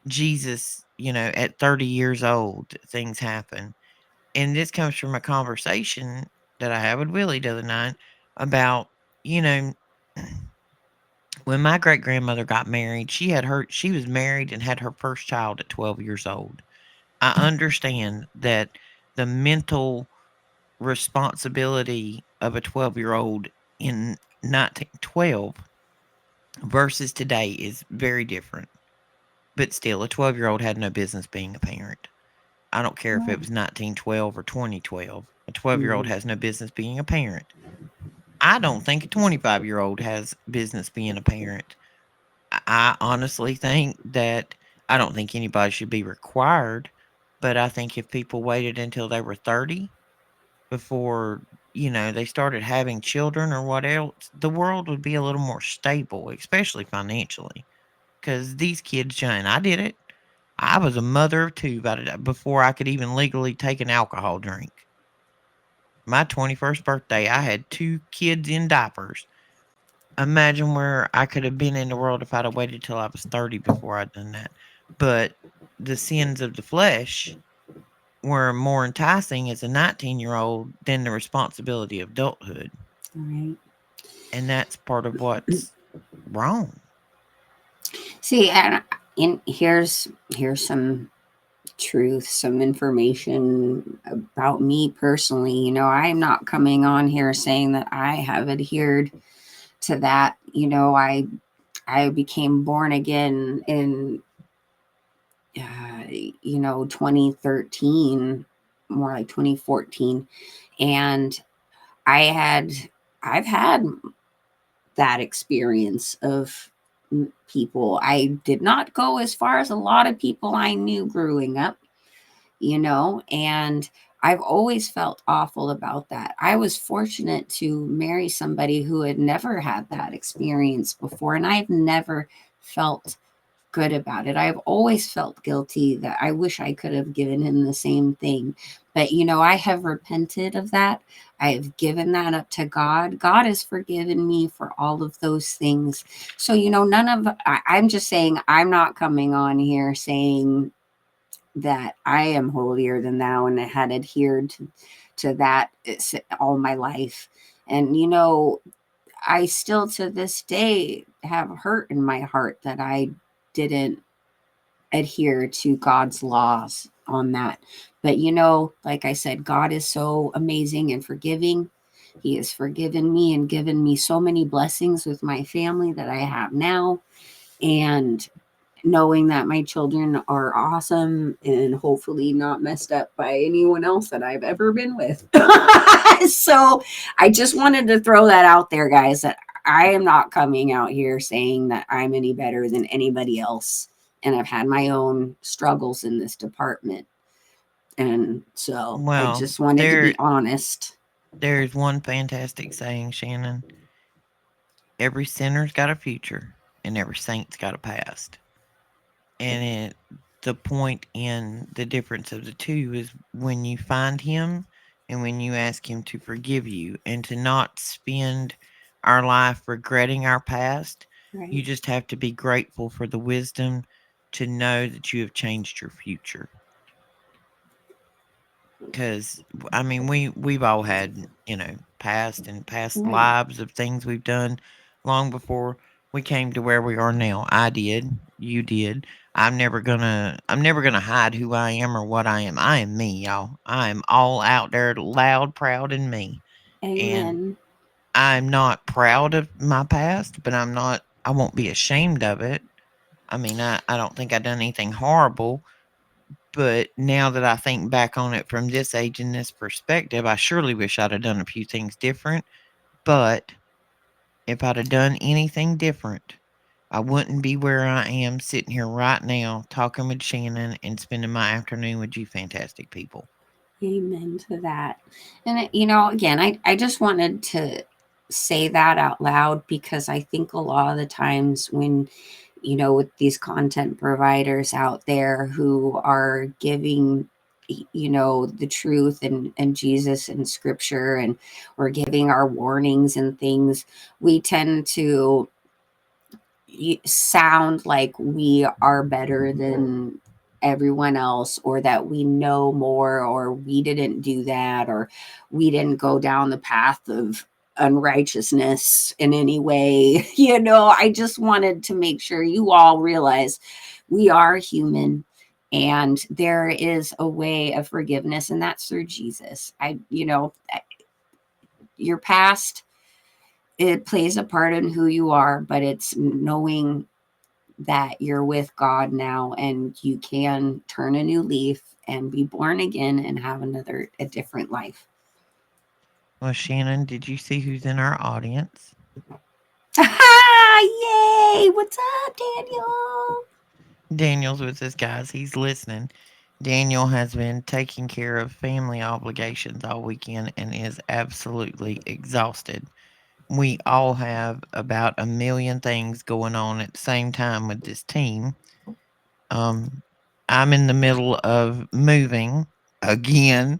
Jesus, at 30 years old, things happen. And this comes from a conversation that I had with Willie the other night about, you know, when my great grandmother got married, she was married and had her first child at 12 years old. I understand that the mental responsibility of a 12-year-old in 1912 versus today is very different. But still, a 12-year-old had no business being a parent. I don't care if it was 1912 or 2012. A 12-year-old Mm-hmm. has no business being a parent. I don't think a 25-year-old has business being a parent. I honestly think that I don't think anybody should be required But I think if people waited until they were 30 before, they started having children or what else, the world would be a little more stable, especially financially. Because these kids, Jane, I did it. I was a mother of two before I could even legally take an alcohol drink. My 21st birthday, I had two kids in diapers. Imagine where I could have been in the world if I'd have waited till I was 30 before I'd done that. But the sins of the flesh were more enticing as a 19-year-old than the responsibility of adulthood. All right. And that's part of what's wrong. See, and here's some truth, some information about me personally. I'm not coming on here saying that I have adhered to that. I became born again in 2013, more like 2014, and I had I've had that experience of people. I did not go as far as a lot of people I knew growing up, and I've always felt awful about that. I was fortunate to marry somebody who had never had that experience before, and I've never felt good about it. I've always felt guilty that I wish I could have given him the same thing. But, I have repented of that. I have given that up to God. God has forgiven me for all of those things. So, I'm just saying, I'm not coming on here saying that I am holier than thou and I had adhered to that all my life. And, I still to this day have hurt in my heart that I didn't adhere to God's laws on that. But like I said, God is so amazing and forgiving. He has forgiven me and given me so many blessings with my family that I have now. And knowing that my children are awesome and hopefully not messed up by anyone else that I've ever been with. So I just wanted to throw that out there, guys, that I am not coming out here saying that I'm any better than anybody else. And I've had my own struggles in this department. And so I Well, just wanted to be honest. there's one fantastic saying, Shannon. Every sinner's got a future, and every saint's got a past. And the point in the difference of the two is when you find him and when you ask him to forgive you and to not spend our life regretting our past. Right. You just have to be grateful for the wisdom to know that you have changed your future. Because I mean, we've all had, past and past Right. lives of things we've done long before we came to where we are now. I did, you did. I'm never gonna hide who I am or what I am. I am me, y'all. I am all out there, loud, proud, and me. And Amen. I'm not proud of my past, but I won't be ashamed of it. I mean, I don't think I done anything horrible, but now that I think back on it from this age and this perspective, I surely wish I'd have done a few things different. But if I'd have done anything different, I wouldn't be where I am sitting here right now talking with Shannon and spending my afternoon with you fantastic people. Amen to that. And, again, I just wanted to say that out loud because I think a lot of the times when, with these content providers out there who are giving, the truth and Jesus and scripture and we're giving our warnings and things, we tend to sound like we are better than everyone else or that we know more or we didn't do that or we didn't go down the path of unrighteousness in any way. I just wanted to make sure you all realize we are human and there is a way of forgiveness and that's through Jesus. Your past, it plays a part in who you are, but it's knowing that you're with God now and you can turn a new leaf and be born again and have a different life. Well, Shannon, did you see who's in our audience? Yay! What's up, Daniel? Daniel's with us, guys. He's listening. Daniel has been taking care of family obligations all weekend and is absolutely exhausted. We all have about a million things going on at the same time with this team. Um, I'm in the middle of moving again.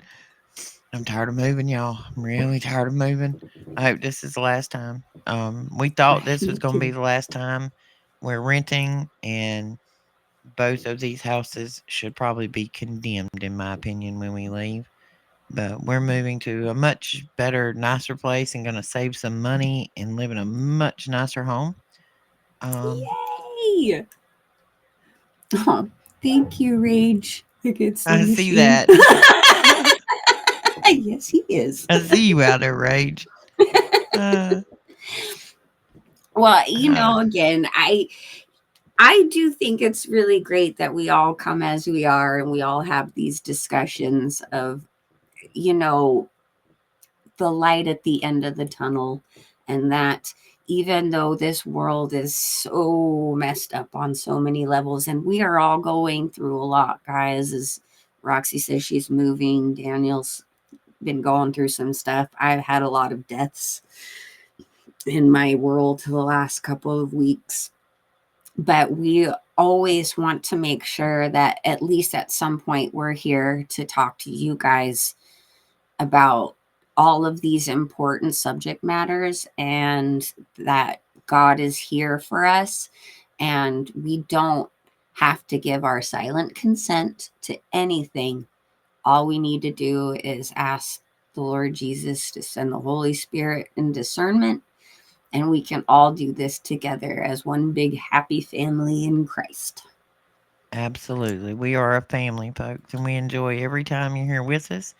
I'm tired of moving, y'all. I'm really tired of moving. I hope this is the last time. We thought this was Me going to be too. the last time we're renting, and both of these houses should probably be condemned, in my opinion, when we leave. But we're moving to a much better, nicer place and going to save some money and live in a much nicer home. Um, Yay! Oh, thank you, Rage Against the I see Machine. that. Yes, he is. I see you out there, Rage. Uh, Well, uh, again, I do think it's really great that we all come as we are and we all have these discussions of, you know, the light at the end of the tunnel, and that even though this world is so messed up on so many levels, and we are all going through a lot, guys, as Roxy says, she's moving, Daniel's been going through some stuff, I've had a lot of deaths in my world the last couple of weeks, but we always want to make sure that at least at some point we're here to talk to you guys about all of these important subject matters, and that God is here for us, and we don't have to give our silent consent to anything. All we need to do is ask the Lord Jesus to send the Holy Spirit in discernment, and we can all do this together as one big happy family in Christ. Absolutely. We are a family, folks, and we enjoy every time you're here with us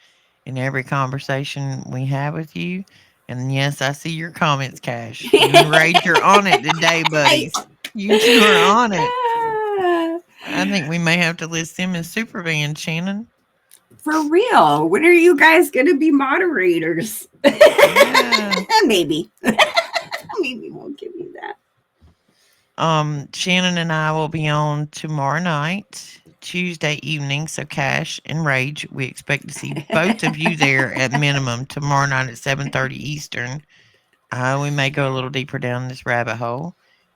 and every conversation we have with you. And yes, I see your comments, Cash. You and Rage are on it today, buddies. You two are on it. I think we may have to list them as super band, Shannon. For real, when are you guys going to be moderators? Yeah. Maybe. Maybe we'll give you that. Shannon and I will be on tomorrow night, Tuesday evening. So Cash and Rage, we expect to see both of you there at minimum tomorrow night at 7:30 Eastern. We may go a little deeper down this rabbit hole.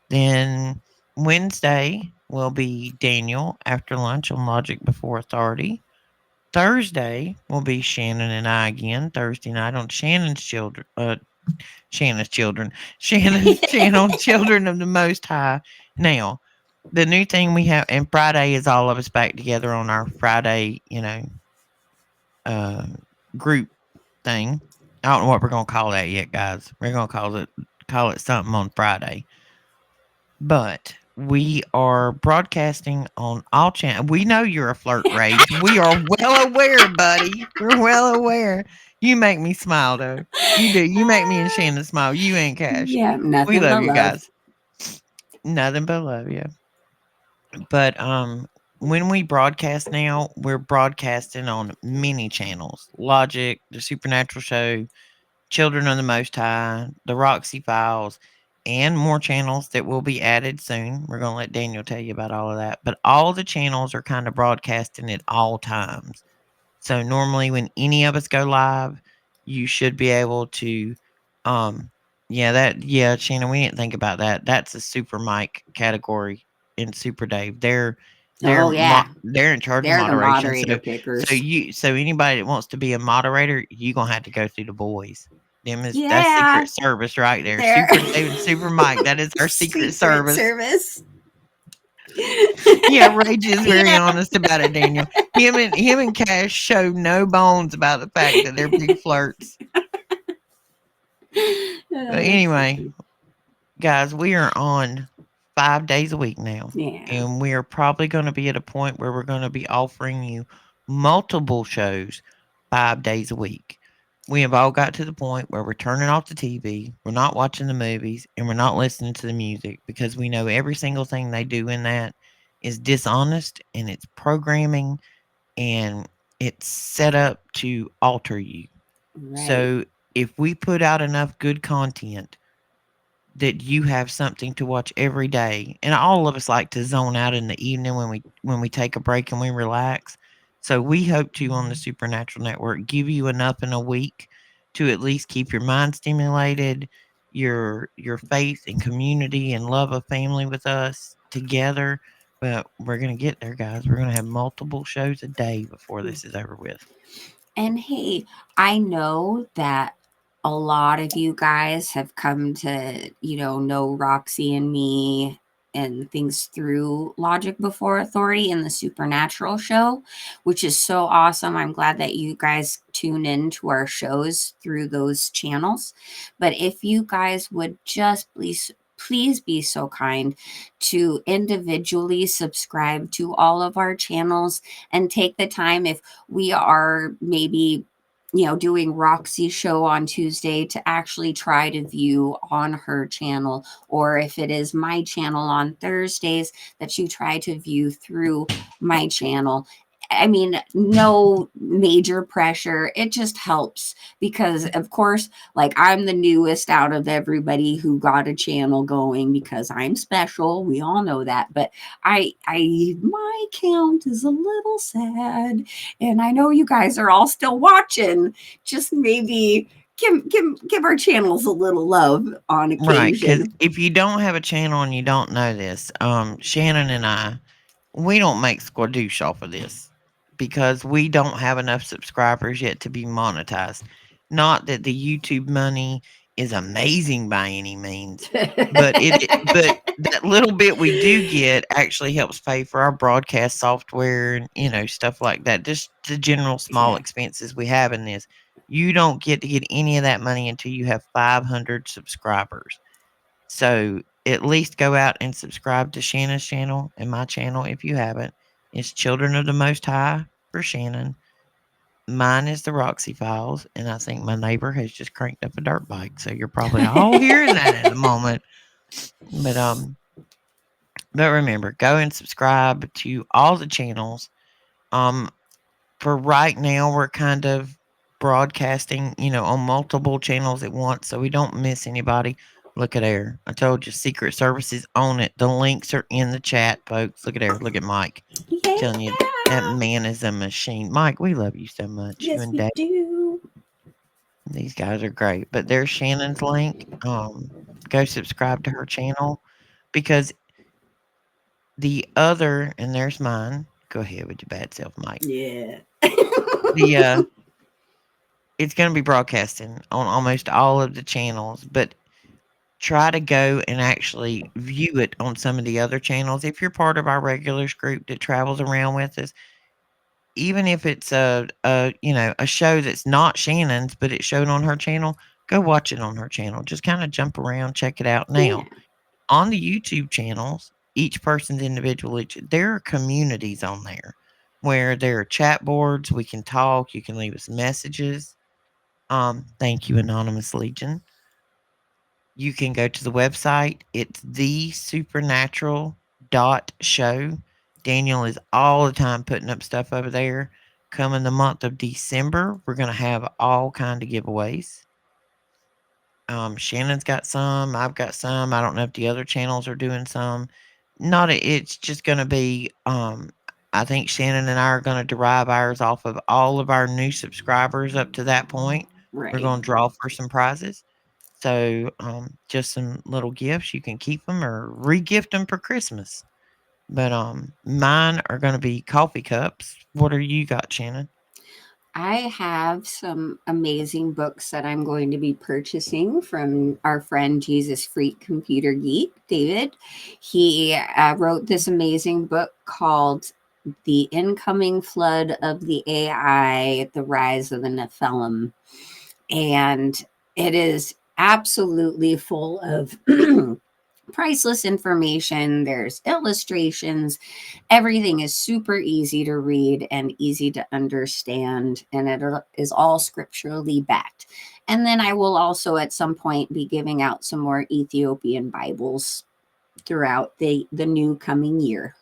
Then Wednesday will be Daniel after lunch on Logic Before Authority. Thursday will be Shannon and I again. Thursday night on Shannon's children, Shannon's channel, Children of the Most High. Now, the new thing we have, and Friday is all of us back together on our Friday, uh, group thing. I don't know what we're gonna call that yet, guys. We're gonna call it something on Friday. But we are broadcasting on all channels. We know you're a flirt, Rage. We are well aware, buddy. We're well aware. You make me smile, though. You do. You make me and Shannon smile. You ain't Cash. Yeah, We nothing love but you love. guys. Nothing but love, yeah. But when we broadcast now, we're broadcasting on many channels: Logic, the Supernatural Show, Children of the Most High, the Roxy Files, and more channels that will be added soon. We're going to let Daniel tell you about all of that. But all the channels are kind of broadcasting at all times. So normally when any of us go live, you should be able to um yeah, Shannon, we didn't think about that. That's a super mic category in Super Dave. Oh, yeah. They're in charge of They're the moderation. moderator pickers. So anybody that wants to be a moderator, you gonna have to go through the boys. That's Yeah, secret service right there. they're Super Dave and Super Mike. That is our secret secret service. service. Yeah, Rage is very Yeah. honest about it, Daniel. Him and Cash show no bones about the fact that they're big flirts. But Oh, that's so anyway, funny. guys, we are on 5 days a week now. Yeah. And we are probably going to be at a point where we're going to be offering you multiple shows 5 days a week. We have all got to the point where we're turning off the TV, we're not watching the movies, and we're not listening to the music because we know every single thing they do in that is dishonest and it's programming and it's set up to alter you. Right. So if we put out enough good content that you have something to watch every day, and all of us like to zone out in the evening when we take a break and we relax. So we hope to, on the Supernatural Network, give you enough in a week to at least keep your mind stimulated, your faith and community and love of family with us together. But we're gonna get there, guys. We're gonna have multiple shows a day before this is over with. And hey, I know that a lot of you guys have come to, know Roxy and me and things through Logic Before Authority and the Supernatural show, which is so awesome. I'm glad that you guys tune in to our shows through those channels. But if you guys would just please be so kind to individually subscribe to all of our channels and take the time, if we are maybe doing Roxy's show on Tuesday, to actually try to view on her channel, or if it is my channel on Thursdays, that you try to view through my channel. I mean, no major pressure. It just helps because, of course, like, I'm the newest out of everybody who got a channel going because I'm special. We all know that. But my count is a little sad, and I know you guys are all still watching. Just maybe give our channels a little love on Right, because occasion. if you don't have a channel and you don't know this, Shannon and I, we don't make squadoosh off of this because we don't have enough subscribers yet to be monetized. Not that the YouTube money is amazing by any means, but but that little bit we do get actually helps pay for our broadcast software and stuff like that. Just the general small Yeah. expenses we have in this. You don't get to get any of that money until you have 500 subscribers. So at least go out and subscribe to Shannon's channel and my channel if you haven't. It's Children of the Most High for Shannon. Mine is the Roxy Files, and I think my neighbor has just cranked up a dirt bike. So you're probably all hearing that at the moment. But but remember, go and subscribe to all the channels. Um, for right now, we're kind of broadcasting, on multiple channels at once, so we don't miss anybody. Look at there. I told you, Secret Services own it. The links are in the chat, folks. Look at there. Look at Mike. Yeah. Telling you that man is a machine. Mike, we love you so much. You Yes, and we Dave. do. These guys are great. But there's Shannon's link. Go subscribe to her channel because the other, and there's mine. Go ahead with your bad self, Mike. Yeah. The it's going to be broadcasting on almost all of the channels, but try to go and actually view it on some of the other channels. If you're part of our regulars group that travels around with us, even if it's a show that's not Shannon's, but it's shown on her channel, go watch it on her channel. Just kind of jump around, check it out. Yeah. Now, on the YouTube channels, each person's individual. There are communities on there where there are chat boards. We can talk. You can leave us messages. Thank you, Anonymous Legion. You can go to the website. It's the supernatural dot show. Daniel is all the time putting up stuff over there. Coming the month of December, we're gonna have all kind of giveaways. Shannon's got some. I've got some. I don't know if the other channels are doing some. Not. It's just gonna be. I think Shannon and I are gonna derive ours off of all of our new subscribers up to that point. We're Right. gonna draw for some prizes. So, just some little gifts. You can keep them or re-gift them for Christmas. But mine are going to be coffee cups. What are you got, Shannon? I have some amazing books that I'm going to be purchasing from our friend Jesus Freak Computer Geek, David. He wrote this amazing book called The Incoming Flood of the AI, The Rise of the Nephilim. And it is absolutely full of priceless information. There's illustrations. Everything is super easy to read and easy to understand, and it is all scripturally backed. And then I will also at some point be giving out some more Ethiopian Bibles throughout the new coming year.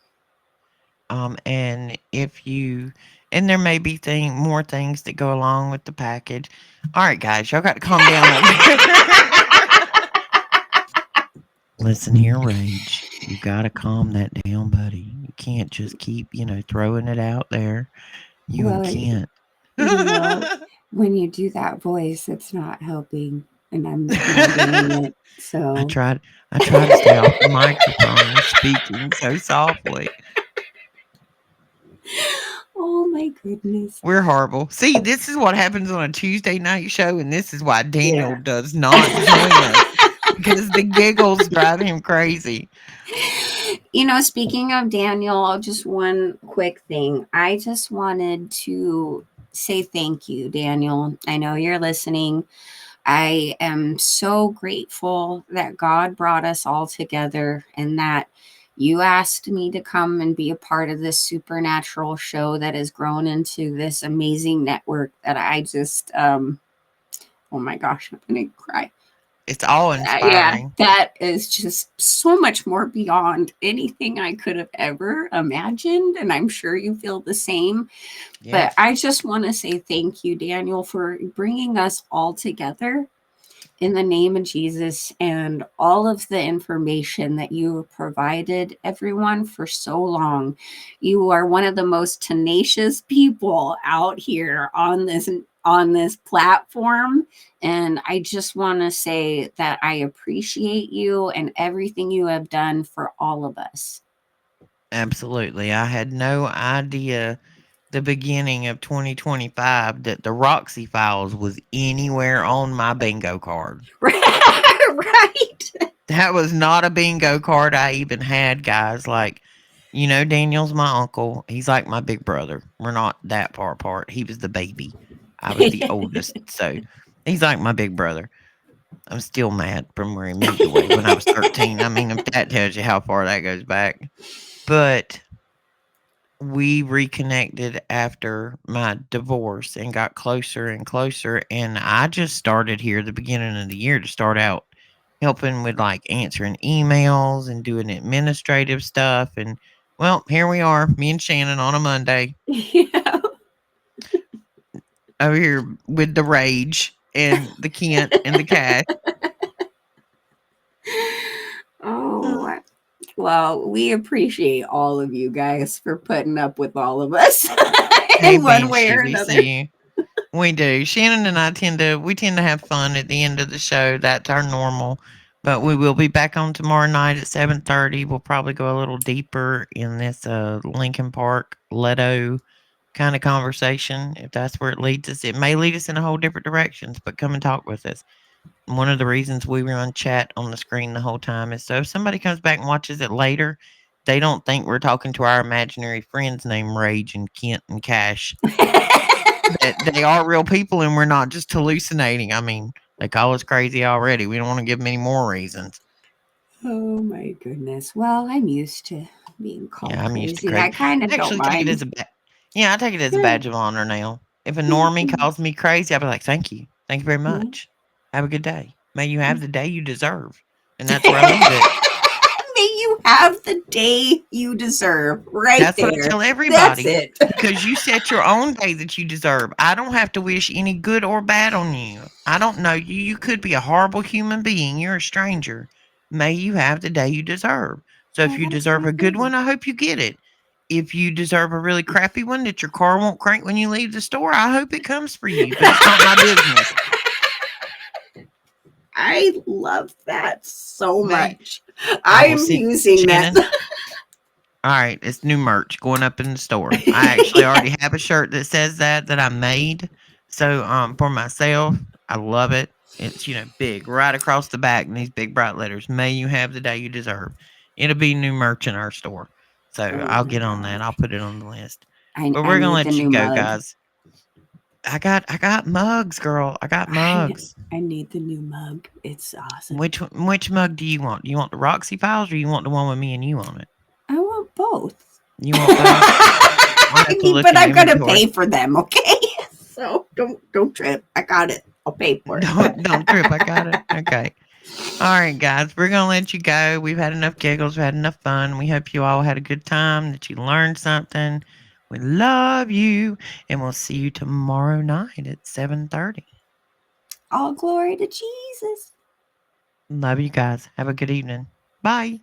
And if you, and there may be more things that go along with the package. All right, guys, y'all got to calm down over there. Listen here, Rage. You got to calm that down, buddy. You can't just keep, throwing it out there. You and Well, Kent. you know, when you do that voice, it's not helping, and I'm not doing it. I So, tried I tried to stay off the microphone and speaking so softly. oh my goodness. We're horrible. See, this is what happens on a Tuesday night show, and this is why Daniel Yeah. does not join us because the giggles drive him crazy. Speaking of Daniel, just one quick thing. I just wanted to say thank you, Daniel. I know you're listening. I am so grateful that God brought us all together and that you asked me to come and be a part of this supernatural show that has grown into this amazing network that I just, oh my gosh, I'm going to cry. It's all Yeah, inspiring. that is just so much more beyond anything I could have ever imagined. And I'm sure you feel the same. But Yes, I just want to say thank you, Daniel, for bringing us all together in the name of Jesus and all of the information that you have provided everyone for so long. You are one of the most tenacious people out here on this platform, and I just want to say that I appreciate you and everything you have done for all of us. absolutely. I had no idea the beginning of 2025 that the Roxy files was anywhere on my bingo card. Right. That was not a bingo card I even had, guys. Like, Daniel's my uncle. He's like my big brother. We're not that far apart. He was the baby. I was the oldest. So he's like my big brother. I'm still mad from where he moved away when I was 13. I mean, if that tells you how far that goes back. But we reconnected after my divorce and got closer and closer. And I just started here at the beginning of the year to start out helping with like answering emails and doing administrative stuff. And well, here we are, me and Shannon on a Monday Yeah. over here with the rage and the Kent and the cash. Oh, well, we appreciate all of you guys for putting up with all of us in Hate one being way or shitty. another. See, we do. Shannon and I tend to have fun at the end of the show. That's our normal. But we will be back on tomorrow night at 7:30. We'll probably go a little deeper in this Lincoln Park Leto kind of conversation if that's where it leads us. It may lead us in a whole different directions, but come and talk with us. One of the reasons we run chat on the screen the whole time is so if somebody comes back and watches it later, they don't think we're talking to our imaginary friends named Rage and Kent and Cash, that they are real people and we're not just hallucinating. I mean, they call us crazy already. We don't want to give them any more reasons. Oh my goodness. Well, I'm used to being called Yeah, I'm used to crazy. I crazy. kind of I don't actually take it mind. as I take it as a Yeah, badge of honor now. If a yeah, normie calls me crazy, I'll be like, "Thank you, thank you very yeah. much. Have a good day. May you have the day you deserve." And that's where I leave it. May you have the day you deserve. Right That's what I there. tell That's everybody it. because you set your own day that you deserve. I don't have to wish any good or bad on you. I don't know you. You could be a horrible human being. You're a stranger. May you have the day you deserve. So if Oh, you that's deserve so a good good. one, I hope you get it. If you deserve a really crappy one that your car won't crank when you leave the store, I hope it comes for you, but it's not my business. I love that so May much. I will I'm send using that. Shannon. All right, it's new merch going up in the store. I actually Yeah. already have a shirt that says that I made. So for myself, I love it. It's big right across the back in these big bright letters. May you have the day you deserve. It'll be new merch in our store. So Oh I'll my get on that. I'll gosh. put it on the list. But I we're gonna need the let you new go, mug. guys. I got mugs, girl. I got mugs. I need the new mug. It's awesome. Which mug do you want? Do you want the Roxy Files or you want the one with me and you on it? I want both. You want both? I'll have to look But in I'm gonna inventory. pay for them, okay? So don't trip. I got it. I'll pay for it. Don't trip. I got it. Okay. All right, guys. We're gonna let you go. We've had enough giggles. We had enough fun. We hope you all had a good time. That you learned something. We love you, and we'll see you tomorrow night at 7:30. All glory to Jesus. Love you guys. Have a good evening. Bye.